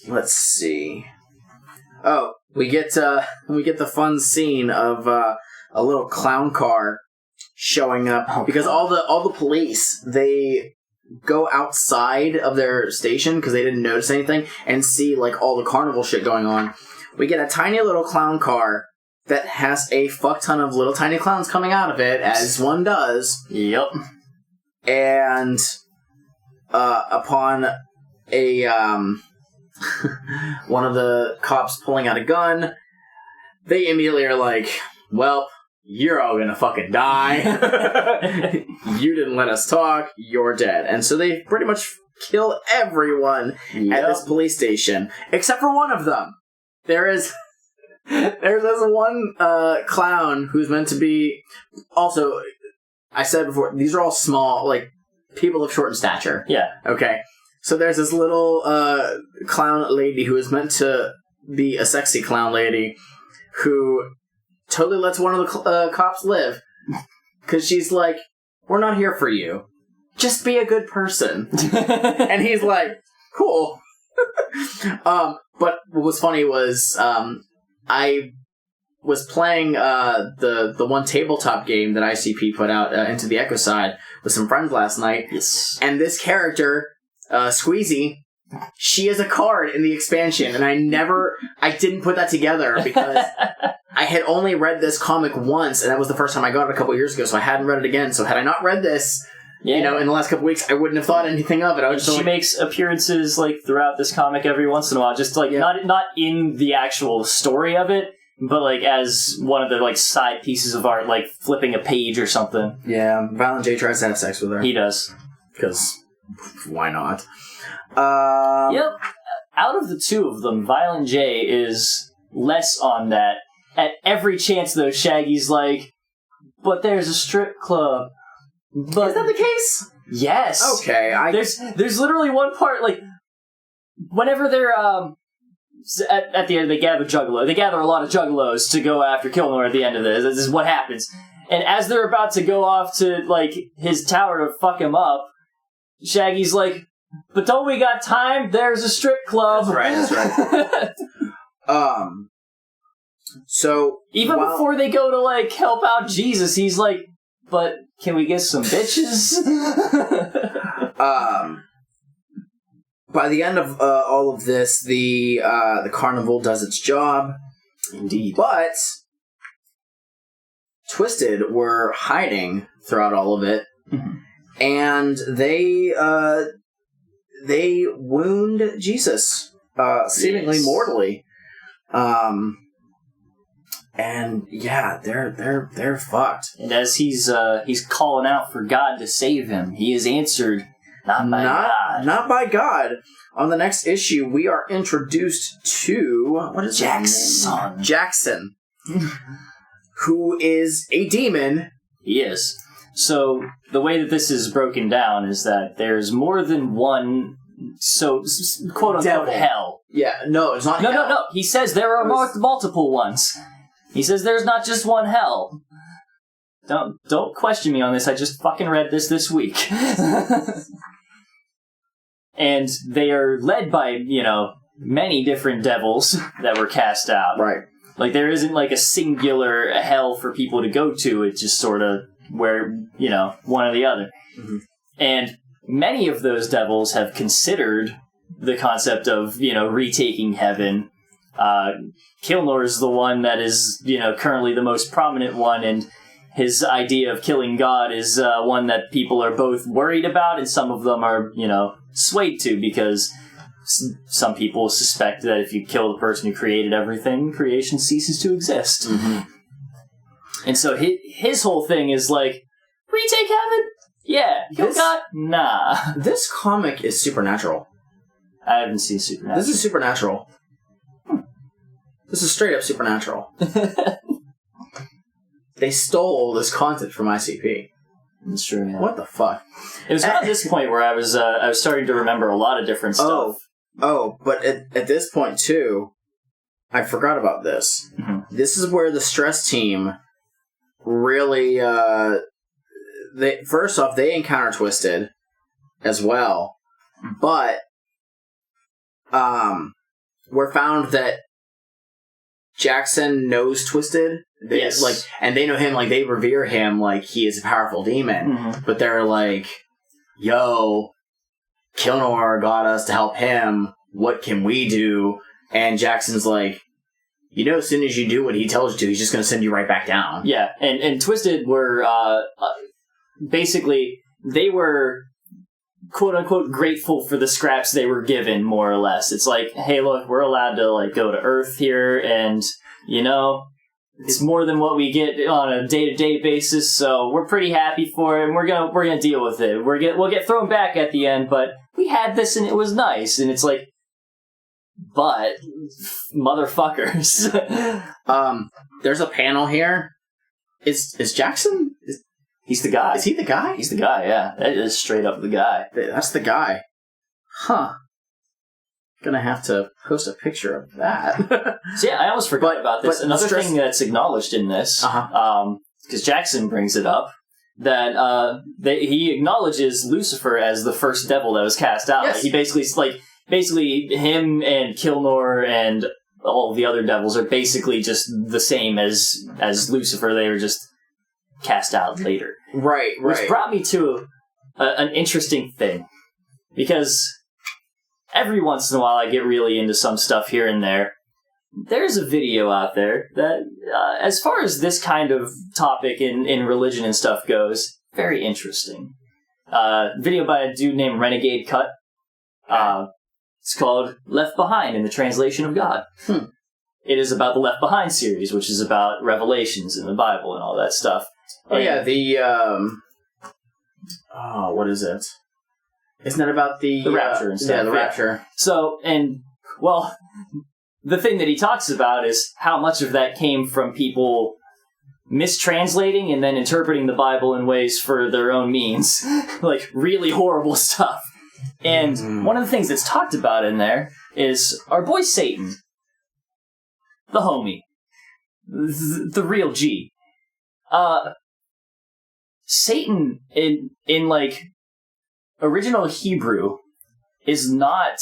Let's see. Oh, we get the fun scene of a little clown car showing up because all the police, they go outside of their station because they didn't notice anything and see like all the carnival shit going on. We get a tiny little clown car that has a fuck ton of little tiny clowns coming out of it, as one does. Yep. And upon a one of the cops pulling out a gun, they immediately are like, well, you're all gonna fucking die. You didn't let us talk. You're dead. And so they pretty much kill everyone at this police station, except for one of them. There's this one clown who's meant to be... Also, I said before, these are all small, like, people of short in stature. Yeah. Okay. So there's this little clown lady who is meant to be a sexy clown lady who totally lets one of the cops live. Because she's like, we're not here for you. Just be a good person. And he's like, cool. But what was funny was I was playing the one tabletop game that ICP put out, Into the Echo Side, with some friends last night. Yes. And this character, Squeezy, she is a card in the expansion, and I didn't put that together because I had only read this comic once, and that was the first time I got it a couple years ago, so I hadn't read it again. So had I not read this, in the last couple weeks, I wouldn't have thought anything of it. She makes appearances like throughout this comic every once in a while, just like not in the actual story of it, but like as one of the like side pieces of art, like flipping a page or something. Yeah, Violent J tries to have sex with her. He does. Because why not? Yep. Out of the two of them, Violent J is less on that. At every chance, though, Shaggy's like, but there's a strip club. But is that the case? Yes. Okay. There's literally one part, like, whenever they're, at the end, they gather Juggalo. They gather a lot of Juggalos to go after Kilnor at the end of this. This is what happens. And as they're about to go off to, like, his tower to fuck him up, Shaggy's like, but don't we got time? There's a strip club. That's right. So even before they go to like help out Jesus, he's like, but can we get some bitches? By the end of all of this, the carnival does its job. Indeed. But Twisted were hiding throughout all of it. Mm-hmm. And they wound Jesus, seemingly mortally. And yeah, they're fucked. And as he's calling out for God to save him, he is answered, not by God. On the next issue, we are introduced to Jackson, who is a demon. He is. So the way that this is broken down is that there's more than one, quote unquote, hell. Yeah, no, it's not. No. He says there are multiple ones. He says there's not just one hell. Don't question me on this. I just fucking read this week. And they are led by, many different devils that were cast out. Right. Like, there isn't, like, a singular hell for people to go to. It's just sort of where, one or the other. Mm-hmm. And many of those devils have considered the concept of, retaking heaven. Kilnor is the one that is, currently the most prominent one, and his idea of killing God is one that people are both worried about, and some of them are, swayed to, because some people suspect that if you kill the person who created everything, creation ceases to exist. Mm-hmm. And so his whole thing is like, retake heaven? Yeah. Kill God? Nah. This comic is supernatural. I haven't seen Supernatural. This is supernatural. This is straight up supernatural. They stole this concept from ICP. That's true, yeah. What the fuck? It was at this point where I was starting to remember a lot of different stuff. But at this point, too, I forgot about this. Mm-hmm. This is where the stress team really... first off, they encounter Twisted as well. But we're found that Jackson knows Twisted. Yes. And they know him, like, they revere him like he is a powerful demon. Mm-hmm. But they're like, yo, Kilnor got us to help him. What can we do? And Jackson's like, as soon as you do what he tells you to, he's just going to send you right back down. Yeah, and Twisted were, basically, they were, quote-unquote, grateful for the scraps they were given, more or less. It's like, hey, look, we're allowed to, like, go to Earth here, and, it's more than what we get on a day-to-day basis, so we're pretty happy for it, and we're gonna deal with it. We'll get thrown back at the end, but we had this and it was nice. And it's like, but, motherfuckers. There's a panel here. Is Jackson? He's the guy. Is he the guy? He's the guy, yeah. That is straight up the guy. That's the guy. Huh. Gonna have to post a picture of that. So yeah, I almost forgot about this. Another thing that's acknowledged in this, because Jackson brings it up, that he acknowledges Lucifer as the first devil that was cast out. Yes. He basically him and Kilnor and all of the other devils are basically just the same as Lucifer. They were just cast out later. Right. Which brought me to an interesting thing, because every once in a while I get really into some stuff here and there. There's a video out there that, as far as this kind of topic in religion and stuff goes, very interesting. Video by a dude named Renegade Cut. It's called Left Behind in the Translation of God. It is about the Left Behind series, which is about revelations in the Bible and all that stuff. What is it? Isn't it about the rapture and stuff? Yeah, the rapture. So, the thing that he talks about is how much of that came from people mistranslating and then interpreting the Bible in ways for their own means. Like, really horrible stuff. And one of the things that's talked about in there is our boy Satan. The homie. The real G. Satan, in like, original Hebrew, is not...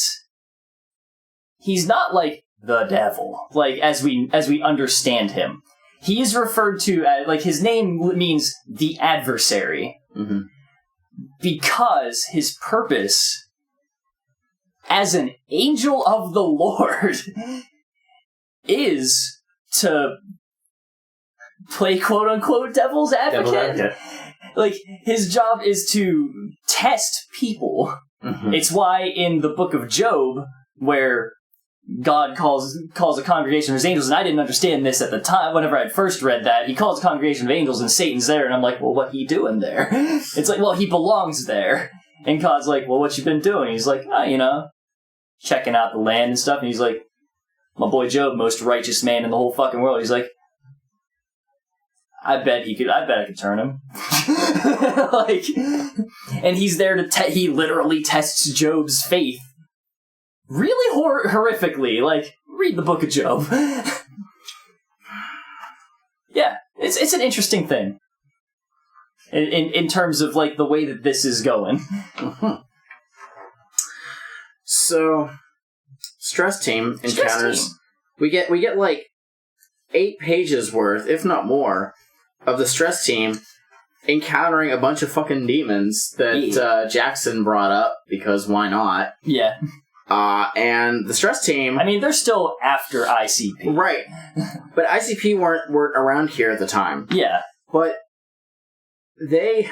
He's not, like, the devil, like, as we understand him. He is referred to as, like, his name means the adversary. Mm-hmm. Because his purpose as an angel of the Lord is to play quote-unquote devil's advocate. Like, his job is to test people. Mm-hmm. It's why in the book of Job, where God calls a congregation of his angels, and I didn't understand this at the time, whenever I'd first read that, he calls a congregation of angels and Satan's there, and I'm like, well, what he doing there? It's like, well, he belongs there. And God's like, well, what you been doing? He's like, checking out the land and stuff, and he's like, my boy Job, most righteous man in the whole fucking world. He's like, I bet I could turn him. Like, and he's there he literally tests Job's faith. Really horrifically. Like, read the book of Job. Yeah, it's an interesting thing. In terms of, like, the way that this is going. Mm-hmm. So, Stress Team encounters... We get like 8 pages worth, if not more, of the Stress Team encountering a bunch of fucking demons that Jackson brought up, because why not? Yeah. And the Stress Team... I mean, they're still after ICP. Right. But ICP weren't around here at the time. Yeah. But they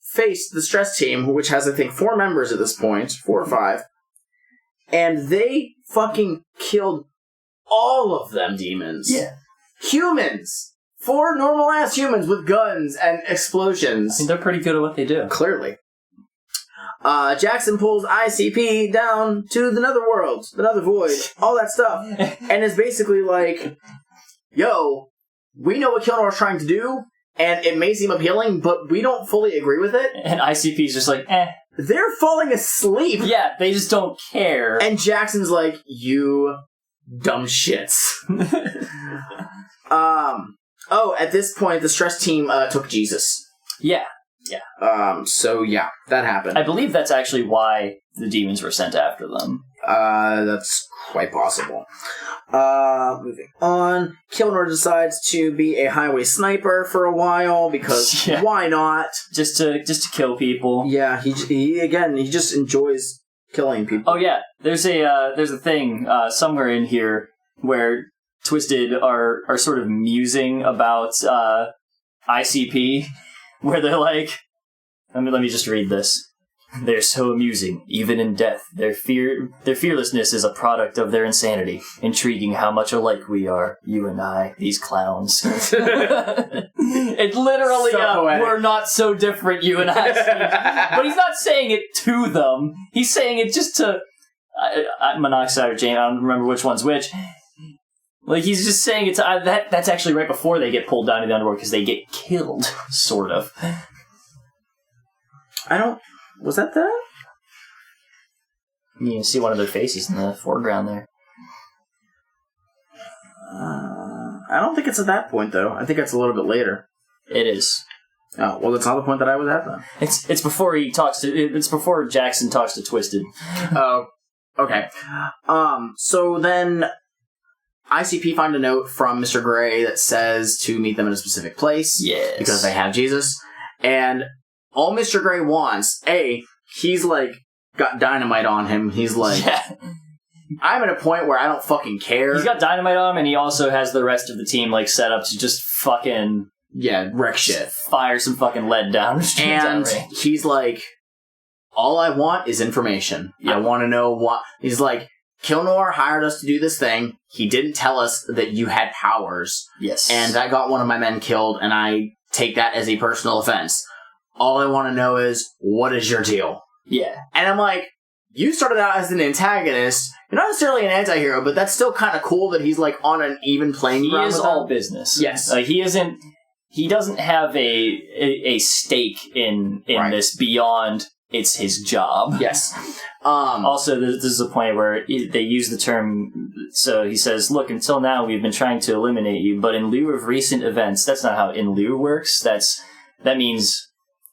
faced the Stress Team, which has, I think, 4 members at this point, 4 or 5, and they fucking killed all of them demons. Yeah. Humans! 4 normal-ass humans with guns and explosions. I mean, they're pretty good at what they do. Clearly. Jackson pulls ICP down to the netherworld, the nether void, all that stuff, and is basically like, yo, we know what Kilnor's trying to do, and it may seem appealing, but we don't fully agree with it. And ICP's just like, They're falling asleep! Yeah, they just don't care. And Jackson's like, you dumb shits. At this point, the Stress Team took Jesus. Yeah. Yeah. So yeah, that happened. I believe that's actually why the demons were sent after them. That's quite possible. Moving on. Kilnor decides to be a highway sniper for a while, because why not? Just to kill people. Yeah, he just enjoys killing people. Oh yeah, there's a thing somewhere in here where Twisted are sort of musing about ICP, where they're like, let me just read this. They're so amusing, even in death. Their fearlessness is a product of their insanity. Intriguing how much alike we are, you and I, these clowns. It's literally, we're not so different, you and I, Steve. But he's not saying it to them. He's saying it just to Monoxide or Jane. I don't remember which one's which. Like, he's just saying it to... that's actually right before they get pulled down to the underworld, because they get killed, sort of. Was that that? You can see one of their faces in the foreground there. I don't think it's at that point, though. I think it's a little bit later. It is. Oh, well, that's not the point that I was at, then. It's before he talks to... It's before Jackson talks to Twisted. Oh, okay. So then... ICP find a note from Mr. Gray that says to meet them in a specific place. Yes. Because they have Jesus. And... all Mr. Gray wants, he's like, got dynamite on him. He's like, I'm at a point where I don't fucking care. He's got dynamite on him, and he also has the rest of the team, like, set up to just fucking... wreck shit. Fire some fucking lead down. And he's like, all I want is information. Yep. I want to know what... He's like, Kilnor hired us to do this thing. He didn't tell us that you had powers. Yes. And I got one of my men killed, and I take that as a personal offense. All I want to know is, what is your deal? Yeah. And I'm like, you started out as an antagonist. You're not necessarily an anti-hero, but that's still kind of cool that he's, like, on an even playing ground. He is all business. Yes. He doesn't have a stake in right. this beyond it's his job. Yes. Also, this is a point where they use the term, so he says, look, until now we've been trying to eliminate you, but in lieu of recent events, that's not how in lieu works. That means...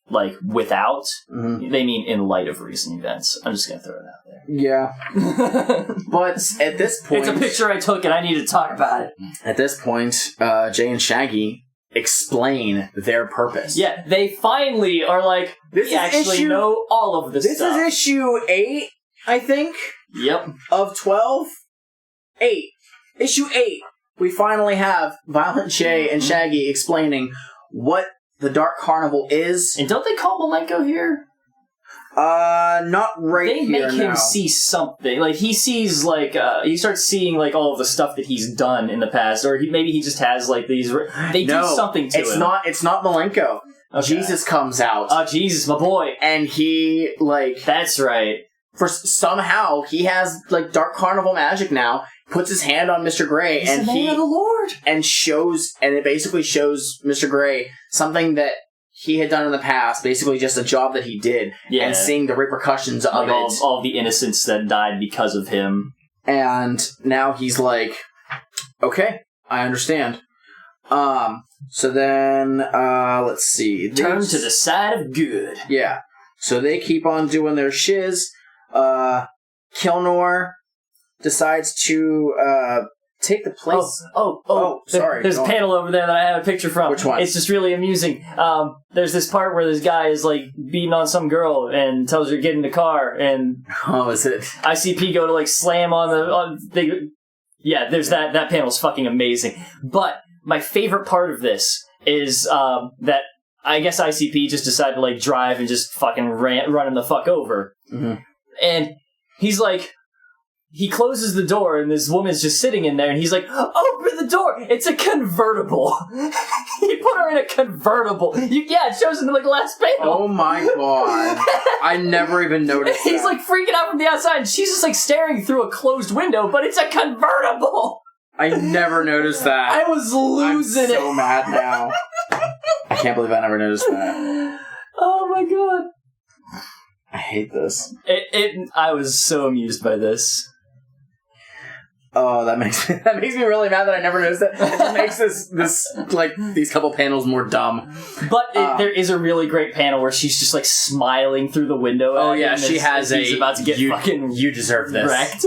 like, without, they mean in light of recent events. I'm just going to throw it out there. Yeah. But at this point... It's a picture I took and I need to talk about it. At this point, Jay and Shaggy explain their purpose. Yeah, they finally are like, we actually know all of this stuff. This is issue 8, I think? Yep. Of 12? 8. Issue 8. We finally have Violent J and Shaggy explaining what the Dark Carnival is. And don't they call Malenko here? Not right here. They make him see something. Like, he sees, like, he starts seeing, like, all of the stuff that he's done in the past. Or maybe he just has, like, these... They do something to him. It's not Malenko. Okay. Jesus comes out. Oh, Jesus, my boy. And he, like... That's right. Somehow, he has, like, Dark Carnival magic now. Puts his hand on Mr. Gray, and the man of the Lord. And it basically shows Mr. Gray something that he had done in the past, basically just a job that he did, and seeing the repercussions of it. All the innocents that died because of him. And now he's like, okay, I understand. So then, let's see. Turn to the side of good. Yeah. So they keep on doing their shiz. Kilnor decides to take the place... sorry. There's a panel over there that I have a picture from. Which one? It's just really amusing. There's this part where this guy is, like, beating on some girl and tells her to get in the car, and... Oh, is it? ICP go to, like, slam on the... there's that. That panel's fucking amazing. But my favorite part of this is that I guess ICP just decided to, like, drive and just fucking run him the fuck over. Mm-hmm. And he's like... He closes the door, and this woman's just sitting in there, and he's like, open the door! It's a convertible! He put her in a convertible! It shows in the last panel! Oh my god. I never even noticed that. He's like freaking out from the outside, and she's just like staring through a closed window, but it's a convertible! I never noticed that. I was losing it! I'm so mad now. I can't believe I never noticed that. Oh my god. I hate this. I was so amused by this. Oh, that makes me really mad that I never noticed that. It just makes this like these couple panels more dumb. But there is a really great panel where she's just like smiling through the window. Oh yeah, she has he's about to get fucking you deserve this wrecked.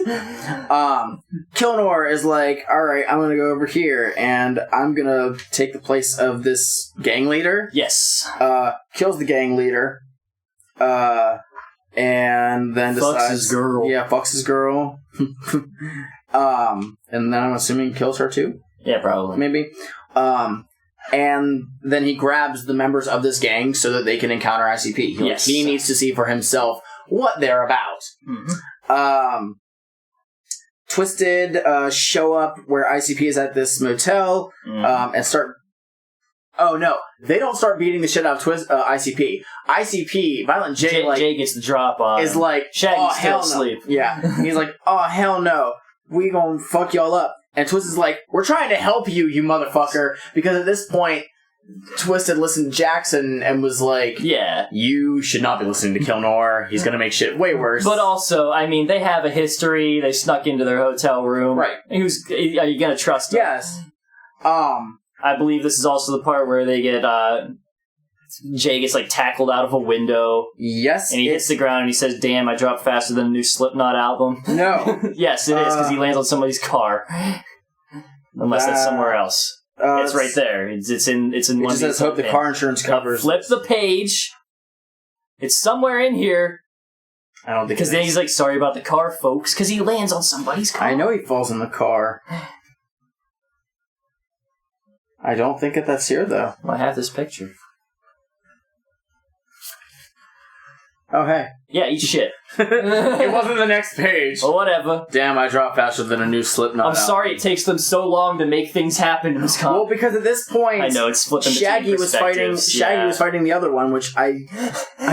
Kilnor is like, all right, I'm gonna go over here and I'm gonna take the place of this gang leader. Yes. Kills the gang leader. And then fucks his girl. Yeah, fucks his girl. And then I'm assuming kills her too? Yeah, probably. Maybe. And then he grabs the members of this gang so that they can encounter ICP. He needs to see for himself what they're about. Mm-hmm. Twisted show up where ICP is at this motel and start... Oh, no. They don't start beating the shit out of ICP. ICP, Violent J, Jay gets the drop on is like, Shaggy's still asleep. No. Yeah. He's like, oh, hell no. We gonna fuck y'all up. And Twisted is like, we're trying to help you, you motherfucker. Because at this point, Twisted listened to Jackson and was like, yeah, you should not be listening to Kilnor. He's gonna make shit way worse. But also, I mean, they have a history. They snuck into their hotel room. Right. Are you gonna trust him? Yes. I believe this is also the part where they get, Jay gets, like, tackled out of a window. Yes. And he hits the ground and he says, damn, I dropped faster than the new Slipknot album. No. Yes, it is, because he lands on somebody's car. Unless that's somewhere else. It's right there. It's in one. It just says, hope the car insurance covers. Flip the page. It's somewhere in here. I don't think because then he's like, sorry about the car, folks, because he lands on somebody's car. I know he falls in the car. I don't think that's here, though. Well, I have this picture. Oh, hey. Yeah, eat shit. It wasn't the next page. Well, whatever. Damn, I dropped faster than a new Slipknot. I'm sorry it takes them so long to make things happen in this comic. Well, because at this point, I know it's flipping. Shaggy was fighting the other one, which I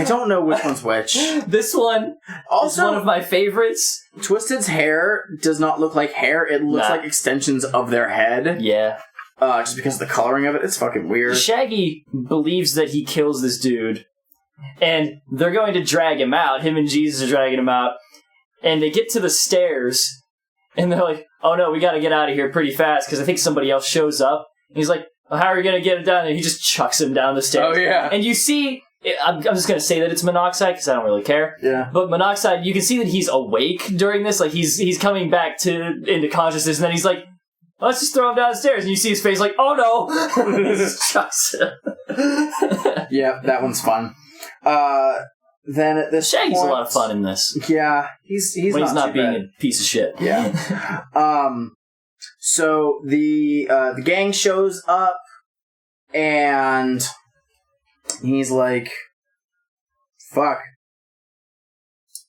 don't know which one's which. This one also is one of my favorites. Twisted's hair does not look like hair; it looks like extensions of their head. Yeah. Just because of the coloring of it, it's fucking weird. Shaggy believes that he kills this dude. And they're going to drag him out. Him and Jesus are dragging him out. And they get to the stairs. And they're like, oh no, we gotta get out of here pretty fast because I think somebody else shows up. And he's like, well, how are we gonna get him down? And he just chucks him down the stairs. Oh, yeah. And you see, I'm just gonna say that it's Monoxide because I don't really care. Yeah. But Monoxide, you can see that he's awake during this. Like, he's coming back into consciousness. And then he's like, let's just throw him downstairs. And you see his face like, oh no! He just chucks him. Yeah, that one's fun. Then at this Shaggy's point, a lot of fun in this. Yeah, he's when he's not being bad. a piece of shit. Yeah. So the gang shows up, and he's like, "Fuck."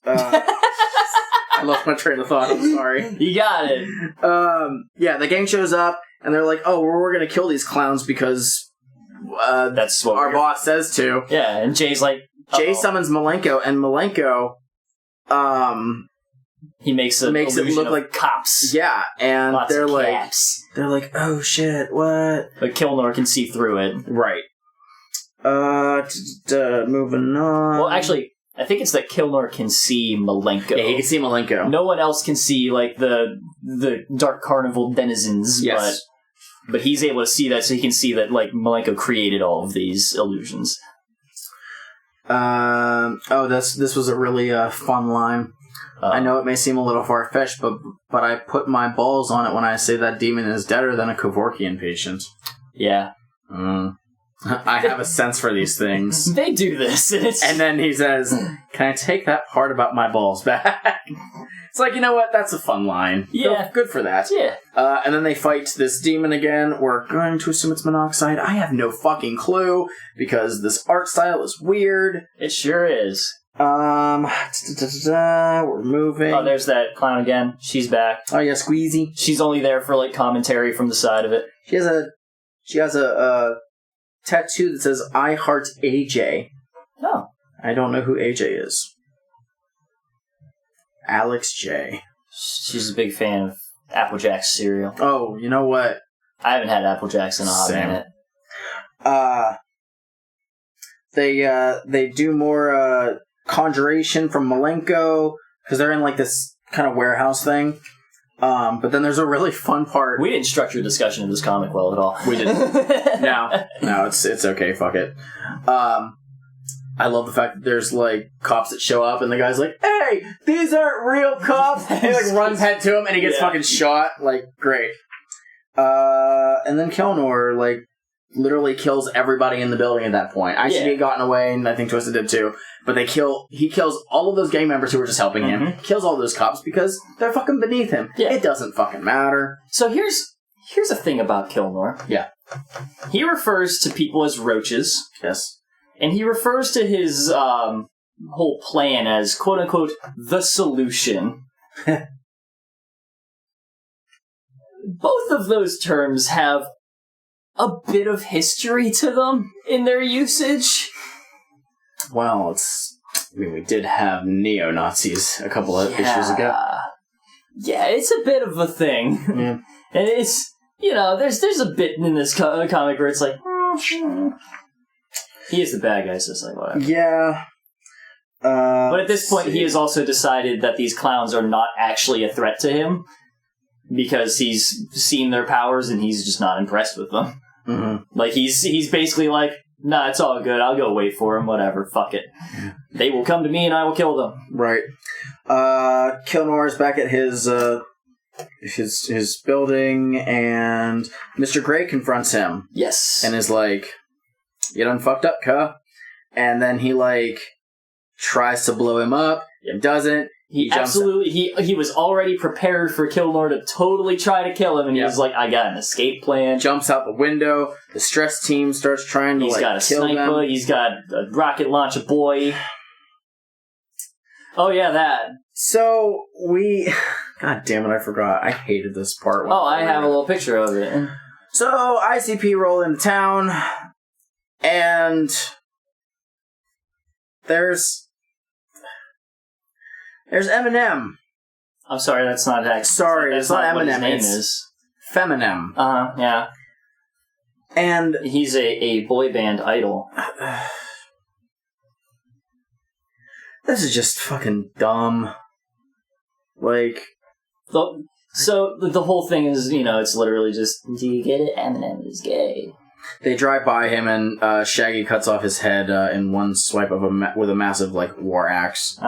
I lost my train of thought. I'm sorry. You got it. Yeah, the gang shows up, and they're like, "Oh, we're gonna kill these clowns because." That's what our boss says to. Yeah, and Jay's like... Jay summons Malenko, and Malenko... he makes it look like cops. Yeah, and lots they're of like... caps. They're like, oh shit, what? But Kilnor can see through it. Right. Moving on... Well, actually, I think it's that Kilnor can see Malenko. Yeah, he can see Malenko. No one else can see, like, the Dark Carnival denizens, yes. But he's able to see that, so he can see that, like, Malenko created all of these illusions. This was a really fun line. I know it may seem a little far-fetched, but I put my balls on it when I say that demon is deader than a Kevorkian patient. Yeah. I have a sense for these things. They do this. And then he says, can I take that part about my balls back? It's like, you know what? That's a fun line. Yeah. Good for that. Yeah. And then they fight this demon again. We're going to assume it's Monoxide. I have no fucking clue, because this art style is weird. It sure is. We're moving. Oh, there's that clown again. She's back. Oh, yeah, Squeezy. She's only there for, like, commentary from the side of it. She has a tattoo that says, I heart AJ. Oh. I don't know who AJ is. Alex J. She's a big fan of Applejack cereal. Oh, you know what? I haven't had Applejacks in a hot minute. They do more conjuration from Malenko, because they're in like this kind of warehouse thing. But then there's a really fun part. We didn't structure a discussion of this comic well at all. We didn't. No, it's okay. Fuck it. I love the fact that there's like cops that show up and the guy's like, "Hey, these aren't real cops." And he like runs head to him and he gets fucking shot. Like, great. And then Kilnor like literally kills everybody in the building at that point. ICD had gotten away, and I think Twisted did too. But he kills all of those gang members who were just helping him. Kills all those cops because they're fucking beneath him. Yeah. It doesn't fucking matter. So here's the thing about Kilnor. Yeah. he refers to people as roaches. Yes. And he refers to his whole plan as, quote-unquote, the solution. Both of those terms have a bit of history to them in their usage. Well, we did have neo-Nazis a couple of issues ago. Yeah, it's a bit of a thing. Yeah. And it's, there's a bit in this comic where it's like, he is the bad guy, so it's like, whatever. Yeah. But at this point, he has also decided that these clowns are not actually a threat to him because he's seen their powers and he's just not impressed with them. Mm-hmm. Like, he's basically like, nah, it's all good. I'll go wait for him. Whatever. Fuck it. They will come to me and I will kill them. Right. Kilnor is back at his building and Mr. Grey confronts him. Yes. And is like, you done fucked up, cuh. And then he, tries to blow him up. Yep. Doesn't. He absolutely... He was already prepared for Kilnor to totally try to kill him, and he was like, I got an escape plan. Jumps out the window. The stress team starts trying to, He's got a sniper. He's got a rocket launcher boy. Oh, yeah, that. So, God damn it, I forgot. I hated this part. Oh, I have a little picture of it. So, ICP roll into town, and there's Eminem. I'm sorry, that's not actually... Sorry, it's not Eminem. His name is Feminem. Yeah. And he's a boy band idol. This is just fucking dumb. So the whole thing is, it's literally just, do you get it? Eminem is gay. They drive by him and Shaggy cuts off his head in one swipe of with a massive war axe.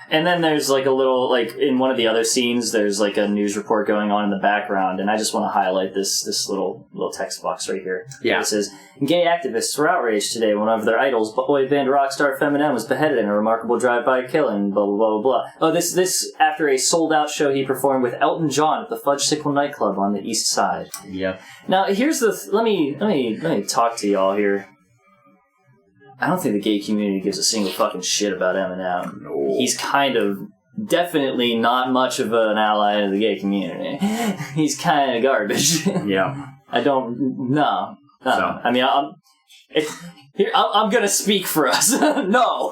And then there's a little in one of the other scenes there's a news report going on in the background, and I just want to highlight this little text box right here. Yeah. It says, gay activists were outraged today when one of their idols, boy band rock star Feminem, was beheaded in a remarkable drive-by killing, blah blah blah blah. Oh, this after a sold-out show he performed with Elton John at the Fudge Sickle nightclub on the East Side. Yep. Now here's let me talk to y'all here. I don't think the gay community gives a single fucking shit about Eminem. No. He's kind of definitely not much of an ally of the gay community. He's kind of garbage. Yeah. I don't... No. So. I mean, I'm gonna speak for us. No.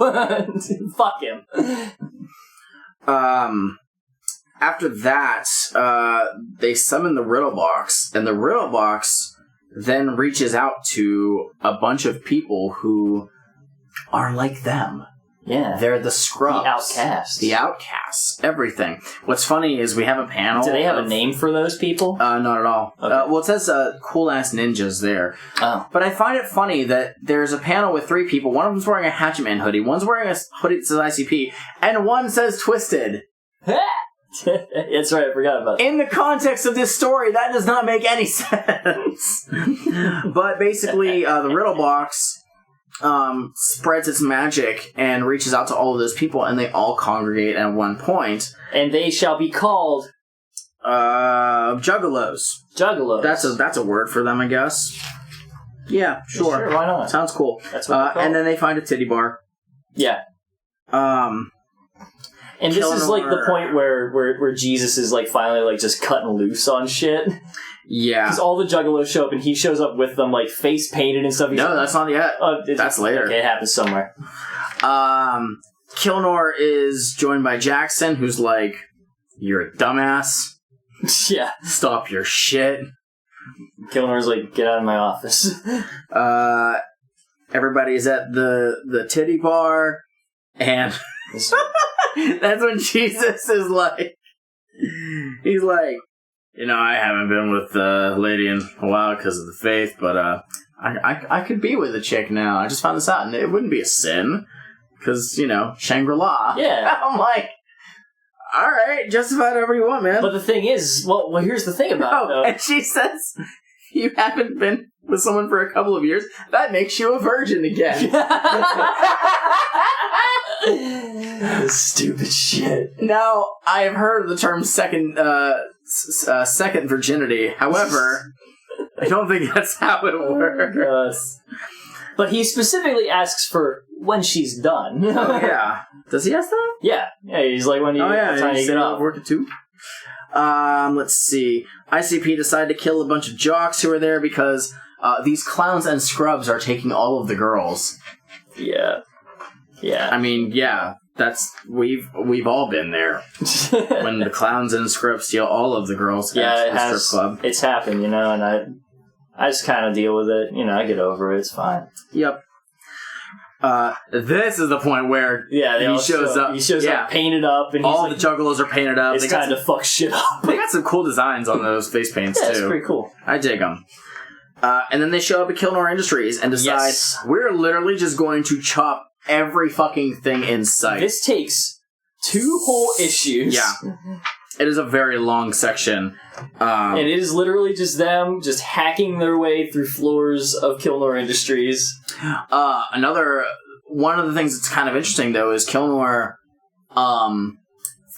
Fuck him. After that, they summon the Riddle Box, and the Riddle Box then reaches out to a bunch of people who are like them. Yeah. They're the scrubs. The outcasts. The outcasts. Everything. What's funny is we have a panel. Do they have a name for those people? Not at all. Okay. It says cool-ass ninjas there. Oh. But I find it funny that there's a panel with 3 people. One of them's wearing a Hatchet Man hoodie. One's wearing a hoodie that says ICP. And one says Twisted. That's right, I forgot about that. In the context of this story, that does not make any sense. But basically, the Riddle Box spreads its magic and reaches out to all of those people, and they all congregate at one point. And they shall be called... Juggalos. Juggalos. That's a word for them, I guess. Yeah, sure. Sure, why not? Sounds cool. That's what and then they find a titty bar. Yeah. And this is the point where Jesus is finally just cutting loose on shit. Yeah. Because all the Juggalos show up and he shows up with them face painted and stuff. No, that's not yet. That's later. Okay, it happens somewhere. Kilnor is joined by Jackson, who's like, you're a dumbass. Yeah. Stop your shit. Kilnor's like, get out of my office. Everybody's at the titty bar, and that's when Jesus is like, he's like, I haven't been with a lady in a while because of the faith, but I could be with a chick now. I just found this out, and it wouldn't be a sin because Shangri-La. Yeah. I'm like, all right, justify whatever you want, man. But the thing is, well, here's the thing about it. And she says, you haven't been with someone for a couple of years. That makes you a virgin again. Stupid shit. Now, I have heard of the term second virginity. However, I don't think that's how it works. But he specifically asks for when she's done. Oh, yeah. Does he ask that? Yeah. Yeah, he's like, when you time you get off. Work at 2? Let's see. ICP decided to kill a bunch of jocks who are there because these clowns and scrubs are taking all of the girls. Yeah. Yeah. I mean, yeah. We've all been there. When the clowns and scrubs steal all of the girls at the strip club. It's happened, and I just kind of deal with it. I get over it. It's fine. Yep. This is the point where he shows up. He shows up painted up, and all the juggalos are painted up. It's time to fuck shit up. They got some cool designs on those face paints too. It's pretty cool. I dig them. And then they show up at Kilnor Industries and decide we're literally just going to chop every fucking thing in sight. This takes 2 whole issues. Yeah. It is a very long section. And it is literally just them just hacking their way through floors of Kilnor Industries. One of the things that's kind of interesting, though, is Kilnor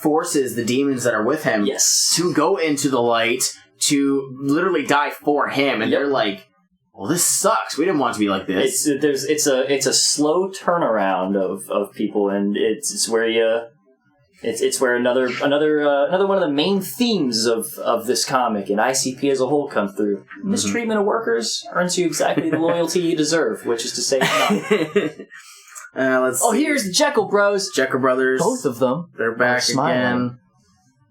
forces the demons that are with him to go into the light to literally die for him. And they're like, well, this sucks. We didn't want it to be like this. It's a slow turnaround of people, and it's where It's where another one of the main themes of this comic and ICP as a whole come through. Mistreatment of workers earns you exactly the loyalty you deserve, which is to say none. Here's the Jekyll Bros. Jekyll Brothers. Both of them. They're back again.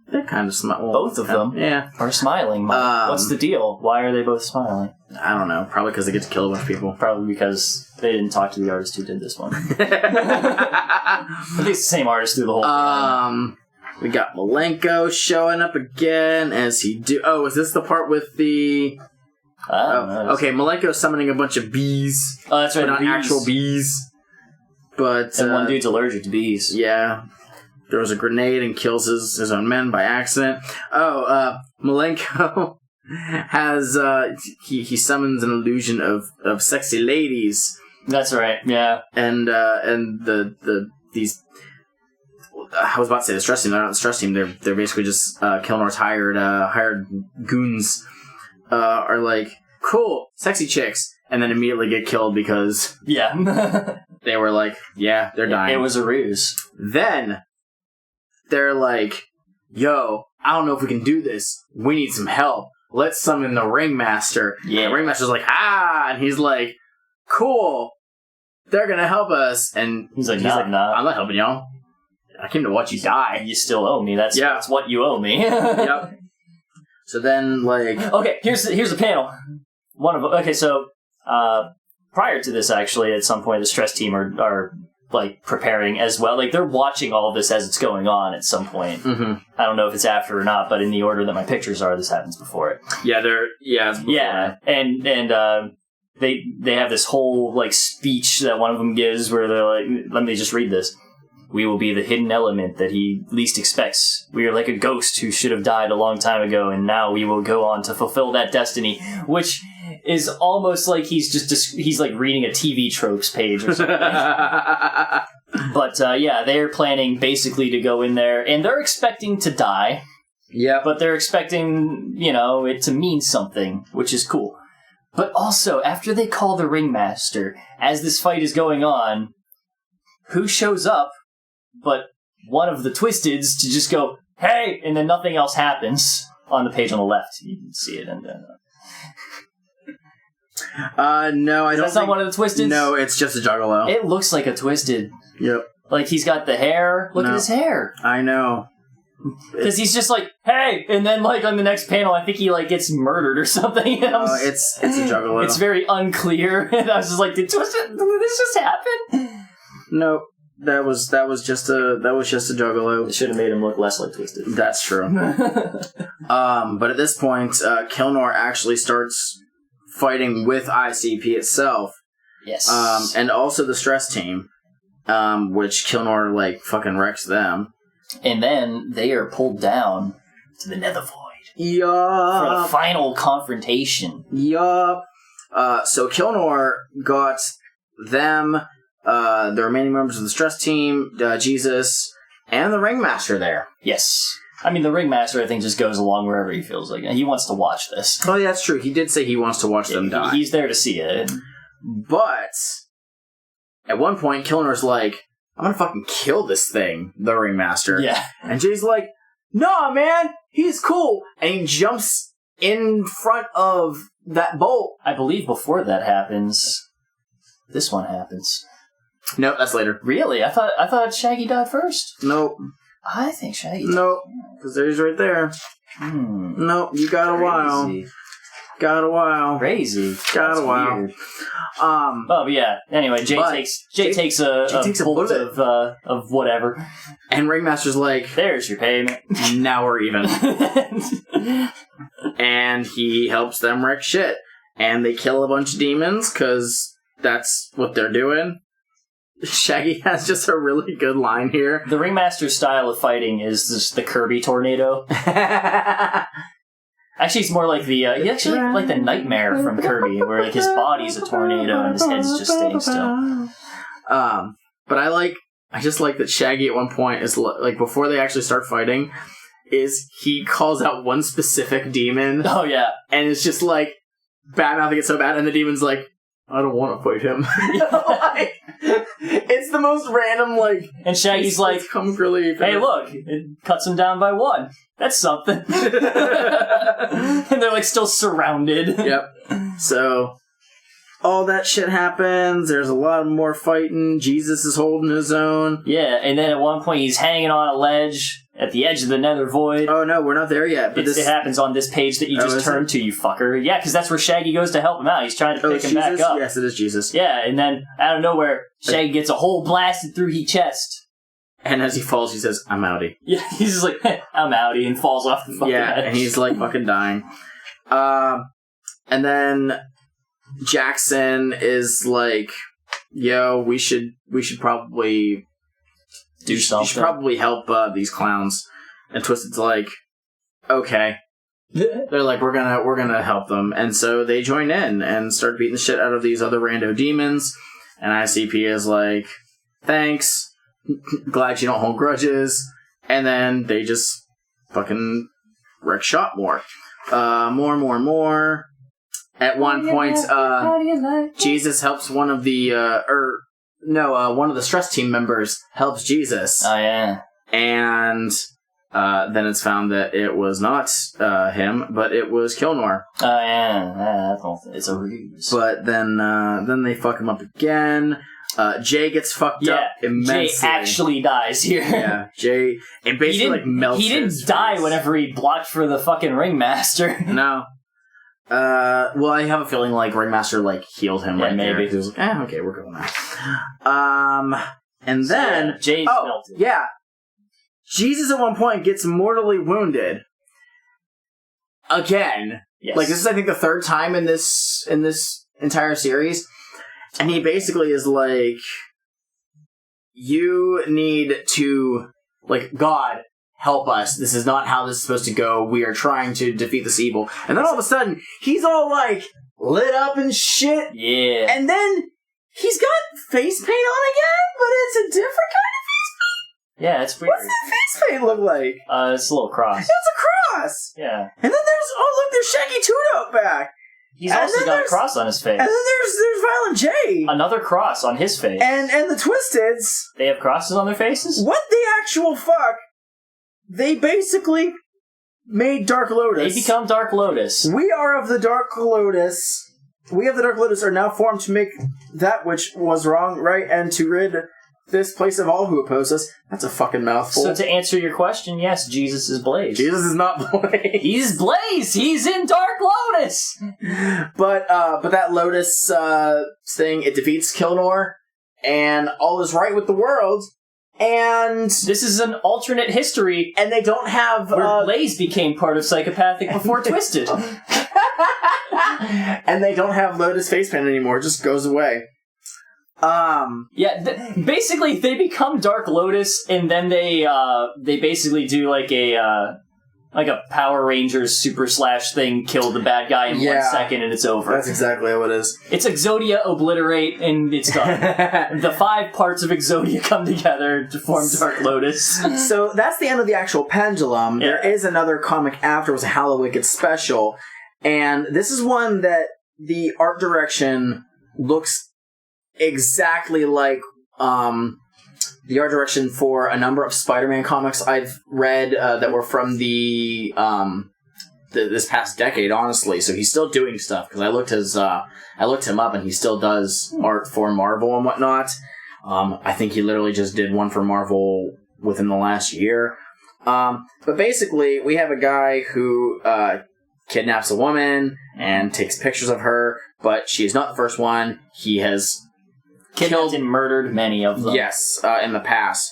They're kind of smiling. Both of them are smiling. What's the deal? Why are they both smiling? I don't know. Probably because they get to kill a bunch of people. Probably because they didn't talk to the artist who did this one. I think it's the same artist through the whole thing. We got Malenko showing up again as he do. Oh, is this the part with the... okay, Malenko summoning a bunch of bees. Oh, that's right. But not actual bees. But... And one dude's allergic to bees. Yeah. Throws a grenade and kills his own men by accident. Malenko has he summons an illusion of sexy ladies. That's right. Yeah. And these I was about to say the stress team. They're not the stress team. They're basically just Kilnor's hired goons. Are like, cool, sexy chicks, and then immediately get killed because they were like, they're dying. It was a ruse. Then they're like, yo, I don't know if we can do this. We need some help. Let's summon the Ringmaster. Yeah. And the Ringmaster's like, and he's like, cool. They're gonna help us. And he's like, nah. I'm not helping y'all. I came to watch you die. You still owe me. That's what you owe me. Yep. So then, like... Okay, here's the panel. So prior to this, actually, at some point, the stress team are like preparing as well. Like they're watching all of this as it's going on at some point. Mm-hmm. I don't know if it's after or not, but in the order that my pictures are, this happens before it. And they have this whole like speech that one of them gives where they're like, let me just read this. We will be the hidden element that he least expects. We are like a ghost who should have died a long time ago, and now we will go on to fulfill that destiny, which is almost like he's like reading a TV tropes page or something. But they're planning basically to go in there, and they're expecting to die. Yeah. But they're expecting, it to mean something, which is cool. But also, after they call the Ringmaster, as this fight is going on, who shows up but one of the Twisteds to just go, hey, and then nothing else happens. On the page on the left, you can see it. And no, I don't. That's not one of the Twisteds? No, it's just a Juggalo. It looks like a Twisted. Yep. Like he's got the hair. Look at his hair. I know. Because he's just like, hey, and then like on the next panel, I think he like gets murdered or something. It's a Juggalo. It's very unclear. And I was just like, did this just happen? Nope. That was just a Juggalo. It should have made him look less like Twisted. That's true. But at this point, Kilnor actually starts fighting with ICP itself. Yes. And also the stress team, which Kilnor like fucking wrecks them. And then they are pulled down to the Nether Void. Yup. For the final confrontation. Yup. So Kilnor got them. The remaining members of the stress team, Jesus, and the Ringmaster there. Yes. I mean, the Ringmaster, I think, just goes along wherever he feels like it. He wants to watch this. Oh, yeah, that's true. He did say he wants to watch them die. He's there to see it. But at one point, Kilnor's like, I'm gonna fucking kill this thing, the Ringmaster. Yeah. And Jay's like, nah, man, he's cool. And he jumps in front of that bolt. I believe before that happens, this one happens. Nope, that's later. Really? I thought Shaggy died first. Nope. I think Shaggy died. Nope. Because there's right there. Nope, you got a while. Got a while. Crazy. Got a while. Weird. But yeah. Anyway, Jay takes a bolt of whatever, and Ringmaster's like, "There's your payment. Now we're even." And he helps them wreck shit, and they kill a bunch of demons because that's what they're doing. Shaggy has just a really good line here. The Ringmaster's style of fighting is just the Kirby tornado. Actually, it's more like the like the Nightmare from Kirby, where like his body's a tornado and his head's just staying still. But I just like that Shaggy at one point is like before they actually start fighting, is he calls out one specific demon. Oh yeah, and it's just like bad mouthing it so bad, and the demon's like, I don't want to fight him. Like, it's the most random, like... And Shaggy's like, hey, look, it cuts him down by one. That's something. And they're, like, still surrounded. Yep. So, all that shit happens. There's a lot more fighting. Jesus is holding his own. Yeah, and then at one point he's hanging on a ledge at the edge of the Nether Void. Oh, no, we're not there yet. But it happens on this page that you just turned to, you fucker. Yeah, because that's where Shaggy goes to help him out. He's trying to pick him back up. Yes, it is Jesus. Yeah, and then out of nowhere, Shaggy gets a hole blasted through his chest. And as he falls, he says, I'm outie. Yeah, he's just like, I'm outie, and falls off the fucking edge. And he's like fucking dying. And then Jackson is like, yo, we should probably... Do something. You should probably help these clowns. And Twisted's like, okay. They're like, we're gonna help them. And so they join in and start beating the shit out of these other rando demons. And ICP is like, thanks. Glad you don't hold grudges. And then they just fucking wreck shop more. More. At one point, Jesus helps one of the, one of the stress team members helps Jesus. Oh, yeah. And then it's found that it was not him, but it was Kilnor. Oh, yeah. It's a ruse. But then they fuck him up again. Jay gets fucked up immensely. Jay actually dies here. Yeah, Jay... It basically melts He didn't die whenever he blocked for the fucking Ringmaster. No. Well, I have a feeling like Ringmaster healed him right maybe. There. He was like, okay, we're going now. And then Jay's melted. Yeah. Jesus at one point gets mortally wounded. Again. Yes. This is I think the third time in this entire series. And he basically is like, you need to God, help us. This is not how this is supposed to go. We are trying to defeat this evil. And then all of a sudden, he's all lit up and shit. Yeah. And then he's got face paint on again, but it's a different kind of face paint. Yeah, it's weird. What's that face paint look like? It's a little cross. It's a cross. Yeah. And then there's Shaggy Two-Note back. He's also got a cross on his face. And then there's Violent J. Another cross on his face. And the Twisteds. They have crosses on their faces? What the actual fuck? They basically made Dark Lotus. They become Dark Lotus. We are of the Dark Lotus. We of the Dark Lotus are now formed to make that which was wrong right and to rid this place of all who oppose us. That's a fucking mouthful. So to answer your question, yes, Jesus is Blaze. Jesus is not Blaze. He's Blaze! He's in Dark Lotus! But that Lotus thing, it defeats Kilnor, and all is right with the world. And this is an alternate history, and they don't have where Blaze became part of Psychopathic before Twisted. And they don't have Lotus Facepan anymore; it just goes away. Basically, they become Dark Lotus, and then they basically do a like a Power Rangers Super Slash thing, kill the bad guy in 1 second and it's over. That's exactly how it is. It's Exodia, obliterate, and it's done. The 5 parts of Exodia come together to form Dark Lotus. So that's the end of the actual Pendulum. Yeah. There is another comic after, it was a Hallowicked special, and this is one that the art direction looks exactly like the art direction for a number of Spider-Man comics I've read that were from this past decade, honestly. So he's still doing stuff, because I looked him up, and he still does art for Marvel and whatnot. I think he literally just did one for Marvel within the last year. But basically, we have a guy who kidnaps a woman and takes pictures of her, but she is not the first one. He has killed and murdered many of them. Yes, in the past.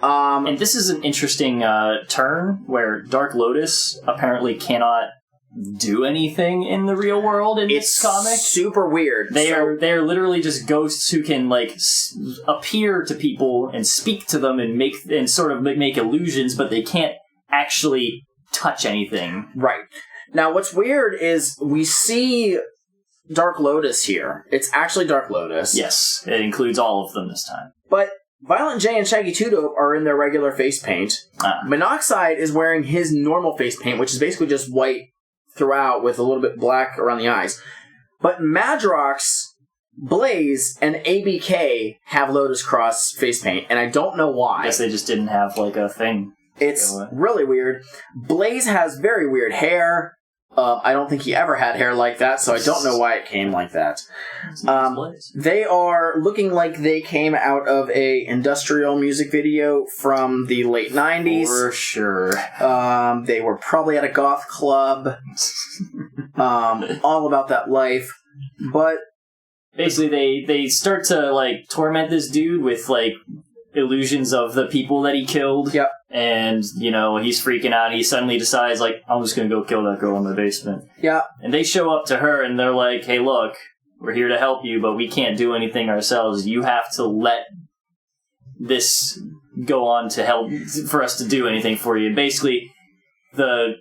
And this is an interesting turn where Dark Lotus apparently cannot do anything in the real world in this comic. It's super weird. They are literally just ghosts who can like appear to people and speak to them and make illusions, but they can't actually touch anything. Right. Now, what's weird is we see Dark Lotus here. It's actually Dark Lotus. Yes, it includes all of them this time. But Violent J and Shaggy Two Dope are in their regular face paint. Monoxide is wearing his normal face paint, which is basically just white throughout with a little bit black around the eyes. But Madrox, Blaze, and ABK have Lotus Cross face paint, and I don't know why. I guess they just didn't have like a thing. It's really weird. Blaze has very weird hair. I don't think he ever had hair like that, so I don't know why it came like that. They are looking like they came out of a industrial music video from the late 90s. For sure. They were probably at a goth club. All about that life. But basically, they start to like torment this dude with like illusions of the people that he killed. Yep. And, you know, he's freaking out. He suddenly decides, like, I'm just going to go kill that girl in the basement. Yeah. And they show up to her and they're like, hey, look, we're here to help you, but we can't do anything ourselves. You have to let this go on to help for us to do anything for you. Basically, the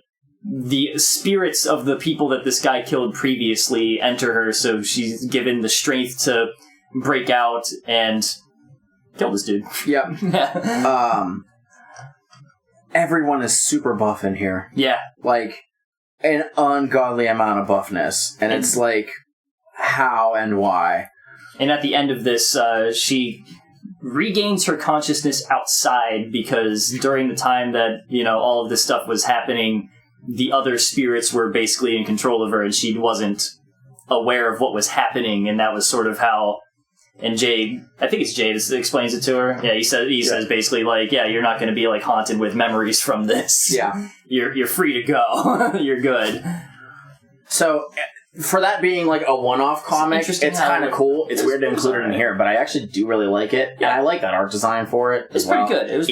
spirits of the people that this guy killed previously enter her, so she's given the strength to break out and kill this dude. Yep. Everyone is super buff in here. Yeah. Like, an ungodly amount of buffness. And it's like, how and why? And at the end of this, she regains her consciousness outside, because during the time that, you know, all of this stuff was happening, the other spirits were basically in control of her, and she wasn't aware of what was happening, and that was sort of how... And Jay, I think it's Jay that explains it to her. Yeah, he says basically like, yeah, you're not going to be like haunted with memories from this. Yeah, you're free to go. You're good. So, for that being like a one-off comic, it's kind of cool. It's weird to include it in here, but I actually do really like it. Yeah, and I like that art design for it. It's pretty good. It was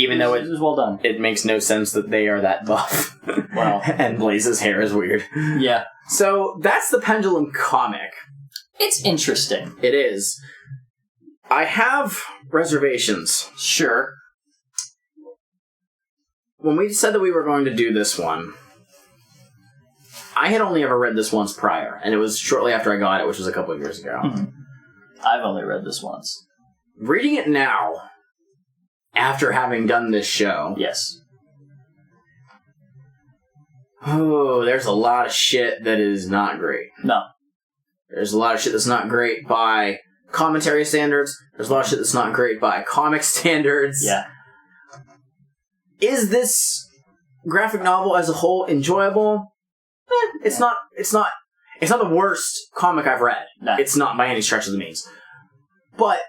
well done. It makes no sense that they are that buff. Wow. And Blaze's hair is weird. Yeah. So that's the Pendulum comic. It's interesting. It is. I have reservations. Sure. When we said that we were going to do this one, I had only ever read this once prior, and it was shortly after I got it, which was a couple of years ago. Mm-hmm. I've only read this once. Reading it now, after having done this show... Yes. Oh, there's a lot of shit that is not great. No. There's a lot of shit that's not great by... commentary standards. There's a lot of shit that's not great by comic standards. Yeah. Is this graphic novel as a whole enjoyable? It's not the worst comic I've read. No. It's not by any stretch of the means. But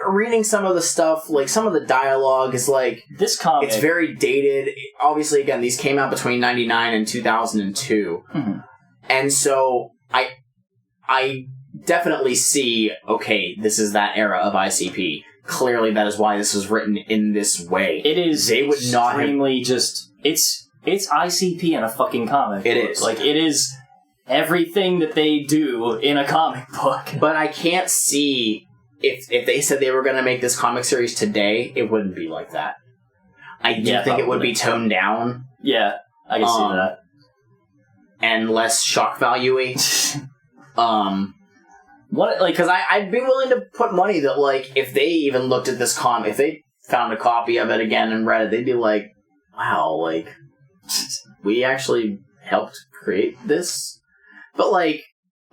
reading some of the stuff, like some of the dialogue is like... This comic... It's very dated. Obviously, again, these came out between 1999 and 2002. Mm-hmm. And so I definitely see, okay, this is that era of ICP. Clearly, that is why this was written in this way. It is. They would not extremely just. It's ICP in a fucking comic. It book. is. Like, it is everything that they do in a comic book. But I can't see if they said they were going to make this comic series today, it wouldn't be like that. I do think it would be toned down. Yeah, I can see that. And less shock value-y. Because I'd be willing to put money that, like, if they even looked at this comic, if they found a copy of it again and read it, they'd be like, wow, like, we actually helped create this? But, like,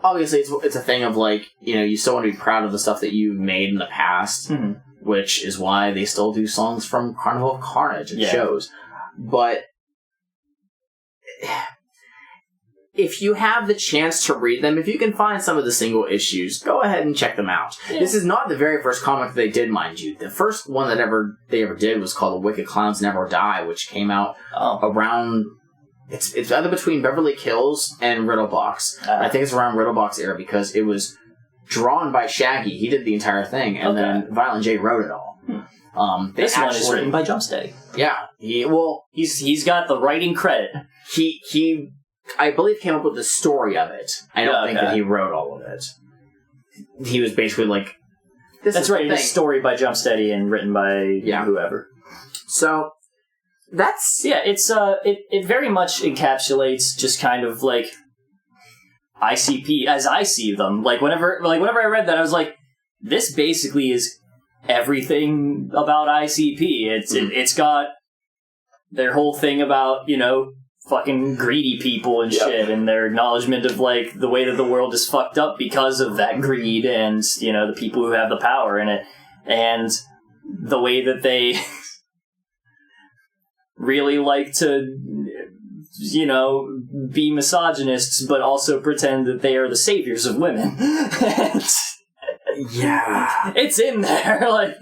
obviously it's a thing of, like, you know, you still want to be proud of the stuff that you've made in the past, which is why they still do songs from Carnival of Carnage and shows. But if you have the chance to read them, if you can find some of the single issues, go ahead and check them out. Yeah. This is not the very first comic they did, mind you. The first one that they ever did was called The Wicked Clowns Never Die, which came out around... It's either between Beverly Kills and Riddlebox. I think it's around Riddlebox era because it was drawn by Shaggy. He did the entire thing, and then Violent J wrote it all. This one is written by Jumpsteady. Yeah. He's got the writing credit. He I believe came up with the story of it. I don't think that he wrote all of it. He was basically like, that's right, it's a story by Jumpsteady and written by whoever. So that's it very much encapsulates just kind of like ICP as I see them. Like whenever I read that, I was like, this basically is everything about ICP. It's got their whole thing about, you know, fucking greedy people and shit, and their acknowledgement of, like, the way that the world is fucked up because of that greed and, you know, the people who have the power in it, and the way that they really like to, you know, be misogynists, but also pretend that they are the saviors of women. It's in there, like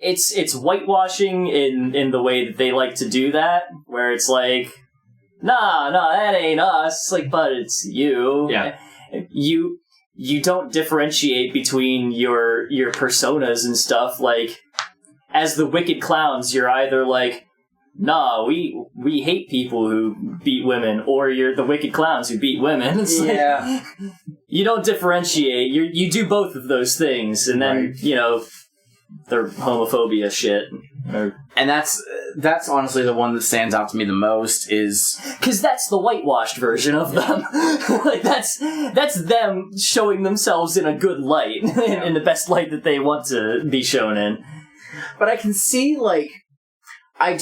it's whitewashing in the way that they like to do that, where it's like, nah, that ain't us. Like, but it's you. Yeah. You don't differentiate between your personas and stuff. Like, as the Wicked Clowns, you're either like, nah, we hate people who beat women, or you're the Wicked Clowns who beat women. It's like, you don't differentiate. You do both of those things, and then, you know, their homophobia shit. And that's honestly the one that stands out to me the most, is because that's the whitewashed version of them. Like that's them showing themselves in a good light, in the best light that they want to be shown in. But I can see, like, I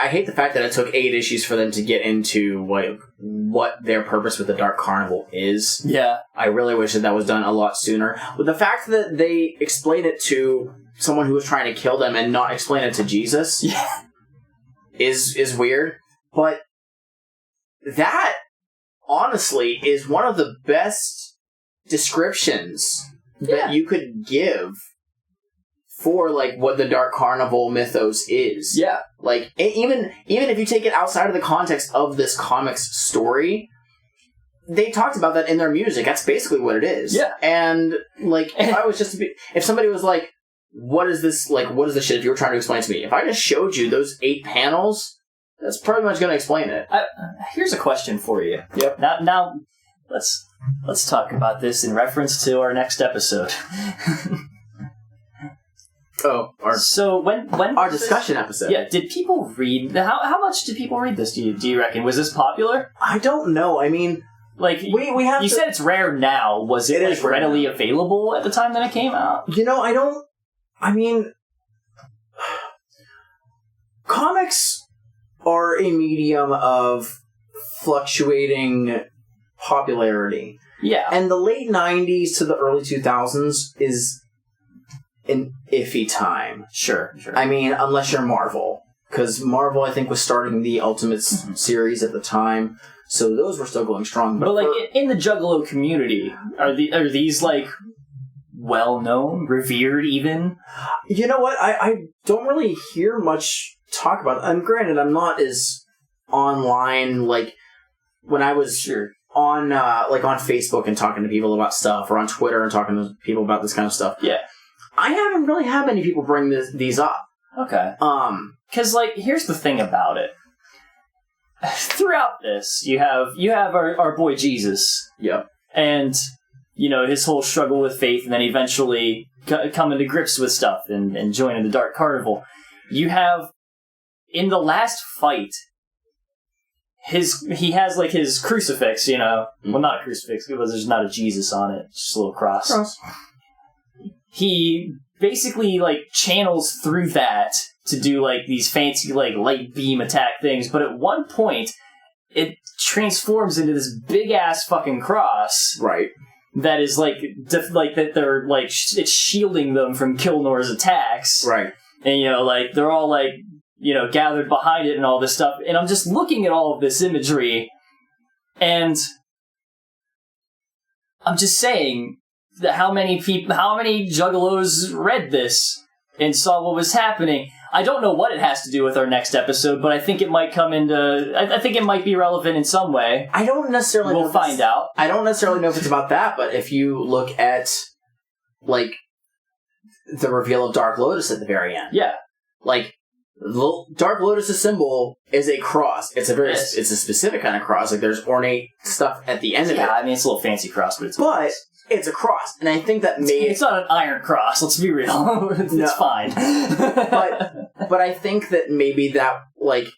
hate the fact that it took 8 issues for them to get into what their purpose with the Dark Carnival is. Yeah. I really wish that was done a lot sooner. But the fact that they explain it to someone who was trying to kill them and not explain it to Jesus is weird. But that, honestly, is one of the best descriptions that you could give for, like, what the Dark Carnival mythos is. Yeah. Like, even if you take it outside of the context of this comic's story, they talked about that in their music. That's basically what it is. Yeah. And, like, if somebody was like, what is this shit, if you were trying to explain it to me, if I just showed you those 8 panels, that's pretty much going to explain it. Here's a question for you. Yep. Now, let's talk about this in reference to our next episode. Our discussion episode. Yeah, did people read... How much did people read this, do you reckon? Was this popular? I don't know. I mean, like, we have you said it's rare now. Was it like, readily available at the time that it came out? You know, comics are a medium of fluctuating popularity. Yeah. And the late 90s to the early 2000s is an iffy time. Sure. I mean, unless you're Marvel. Because Marvel, I think, was starting the Ultimate series at the time. So those were still going strong. But like, in the Juggalo community, are these, like, well-known, revered even? You know what? I don't really hear much talk about it. And granted, I'm not as online, like, when I was on Facebook and talking to people about stuff, or on Twitter and talking to people about this kind of stuff. Yeah. I haven't really had many people bring these up. Okay. Because, like, here's the thing about it. Throughout this, you have our boy Jesus. Yep. And, you know, his whole struggle with faith, and then eventually coming to grips with stuff and joining the Dark Carnival. you have, in the last fight, he has, like, his crucifix, you know. Well, not a crucifix, because there's not a Jesus on it. It's just a little cross. He basically, like, channels through that to do, like, these fancy, like, light beam attack things, but at one point, it transforms into this big-ass fucking cross. Right. That is, like, that they're, like, it's shielding them from Kilnor's attacks. Right. And, you know, like, they're all, like, you know, gathered behind it and all this stuff. And I'm just looking at all of this imagery, and I'm just saying that how many juggalos read this and saw what was happening. I don't know what it has to do with our next episode, but I think it might come into... I think it might be relevant in some way. I don't necessarily know. We'll find out. I don't necessarily know if it's about that, but if you look at, like, the reveal of Dark Lotus at the very end. Yeah. Like, Dark Lotus' symbol is a cross. It's a specific kind of cross. Like, there's ornate stuff at the end of it. Yeah, I mean, it's a little fancy cross, but it's a cross. And I think that it's not an iron cross, let's be real. It's fine. but I think that maybe that, like,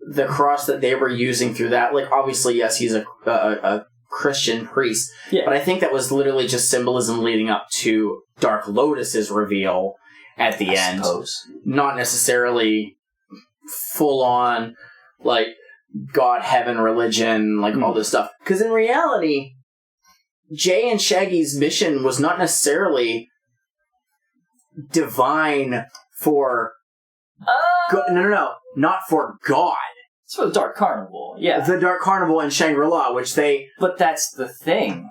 the cross that they were using through that, like, obviously, yes, he's a Christian priest. Yeah. But I think that was literally just symbolism leading up to Dark Lotus's reveal at the end. Suppose. Not necessarily full on, like, God, heaven, religion, like, all this stuff. Because in reality, Jay and Shaggy's mission was not necessarily divine for... No. Not for God. It's for the Dark Carnival, yeah. The Dark Carnival and Shangri-La, which they... But that's the thing.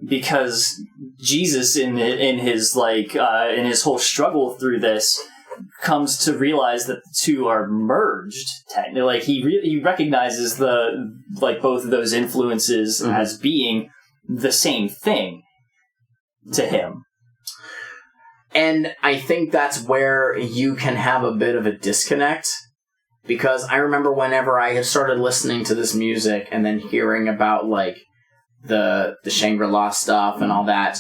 Because Jesus, in his whole struggle through this, comes to realize that the two are merged. Technically, like, he recognizes both of those influences as being the same thing to him. And I think that's where you can have a bit of a disconnect, because I remember whenever I had started listening to this music and then hearing about, like, the Shangri-La stuff and all that,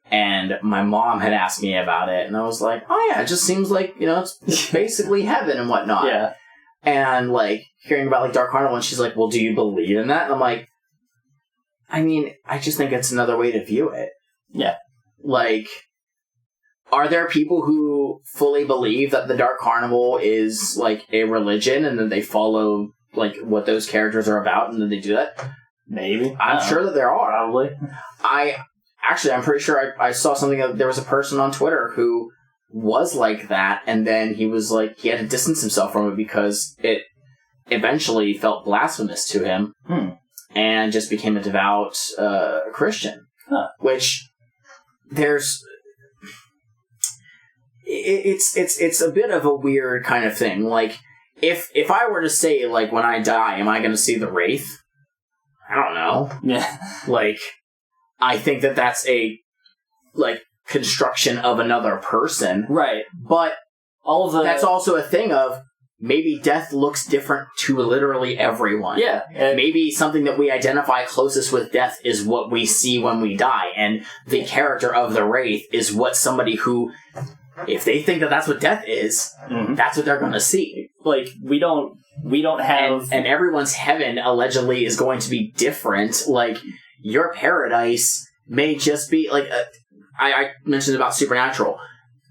and my mom had asked me about it, and I was like, oh yeah, it just seems like, you know, it's basically heaven and whatnot. Yeah. And, like, hearing about, like, Dark Carnival, and she's like, well, do you believe in that? And I'm like, I mean, I just think it's another way to view it. Yeah. Like, are there people who fully believe that the Dark Carnival is, like, a religion, and then they follow, like, what those characters are about, and then they do that? Maybe. I'm sure that there are. Probably. I'm pretty sure I saw something that there was a person on Twitter who was like that, and then he was like, he had to distance himself from it because it eventually felt blasphemous to him, and just became a devout Christian. Huh. Which, it's a bit of a weird kind of thing. Like, if I were to say, like, when I die, am I going to see the Wraith? I don't know. Yeah. Like, I think that that's a, like, construction of another person. Right. But that's also a thing of maybe death looks different to literally everyone. Yeah. Maybe something that we identify closest with death is what we see when we die. And the character of the Wraith is what somebody who, if they think that that's what death is, that's what they're going to see. Like, we don't have... And everyone's heaven allegedly is going to be different. Like, your paradise may just be... Like, I mentioned about Supernatural.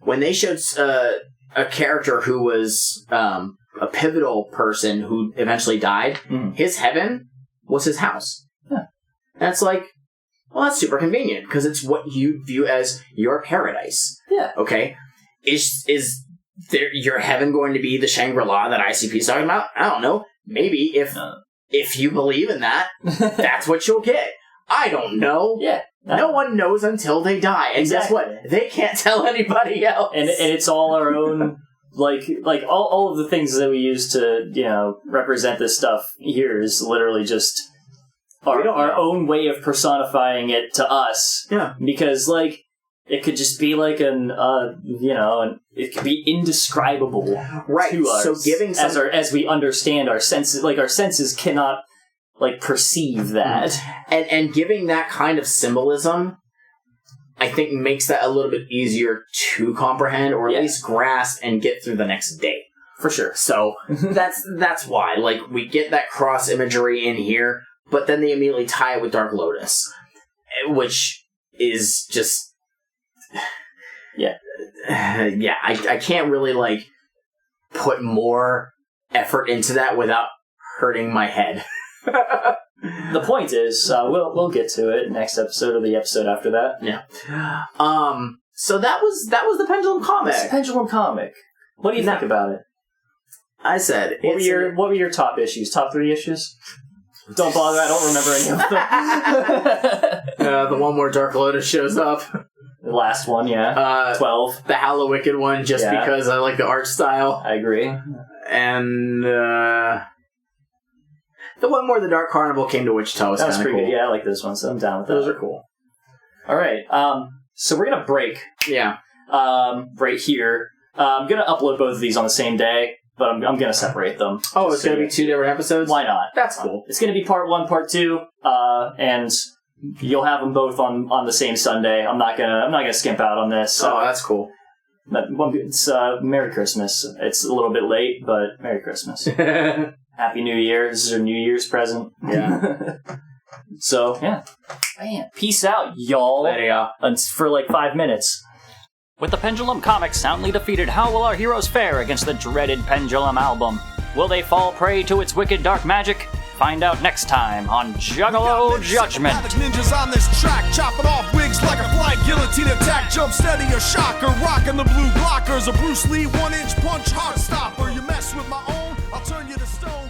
When they showed a character who was a pivotal person who eventually died, his heaven was his house. Yeah. And it's like, well, that's super convenient, because it's what you view as your paradise. Yeah. Okay? Is your heaven going to be the Shangri-La that ICP is talking about? I don't know. Maybe if you believe in that, that's what you'll get. I don't know. Yeah. No one knows until they die. And guess what? They can't tell anybody else. And it's all our own, like all of the things that we use to, you know, represent this stuff here is literally just our own way of personifying it to us. Yeah. Because, like, it could just be like it could be indescribable to us. So giving as we understand our senses, like, our senses cannot, like, perceive that. And giving that kind of symbolism, I think, makes that a little bit easier to comprehend, or at least grasp and get through the next day. for sure. So that's why. Like, we get that cross imagery in here, but then they immediately tie it with Dark Lotus, which is just... Yeah. I can't really, like, put more effort into that without hurting my head. The point is, we'll get to it next episode or the episode after that. Yeah. So that was the Pendulum comic. It's a Pendulum comic. What do you think about it? I said, what were your top issues? Top 3 issues? Don't bother. I don't remember any of them. The one where Dark Lotus shows up. The last one, yeah. 12. The Hallow Wicked one, just because I like the art style. I agree. And the one where the Dark Carnival came to Wichita was kind of cool. Good. Yeah, I like this one, so I'm down with that. Those are cool. All right. So we're going to break. Yeah. Right here. I'm going to upload both of these on the same day, but I'm going to separate them. Oh, it's going to be 2 different episodes? Why not? That's cool. It's going to be part 1, part 2, and you'll have them both on the same Sunday. I'm not gonna skimp out on this. Oh, that's cool. It's Merry Christmas. It's a little bit late, but Merry Christmas. Happy New Year. This is your New Year's present. Yeah. So, yeah. Man, peace out, y'all. Later, y'all. For like 5 minutes. With the Pendulum comics soundly defeated, how will our heroes fare against the dreaded Pendulum album? Will they fall prey to its wicked dark magic? Find out next time on Juggalo Judgment. Ninjas on this track, chopping off wigs like a flying guillotine attack. Jump steady, a shocker, rocking the blue blockers. A Bruce Lee 1-inch punch, heart stopper. You mess with my own, I'll turn you to stone.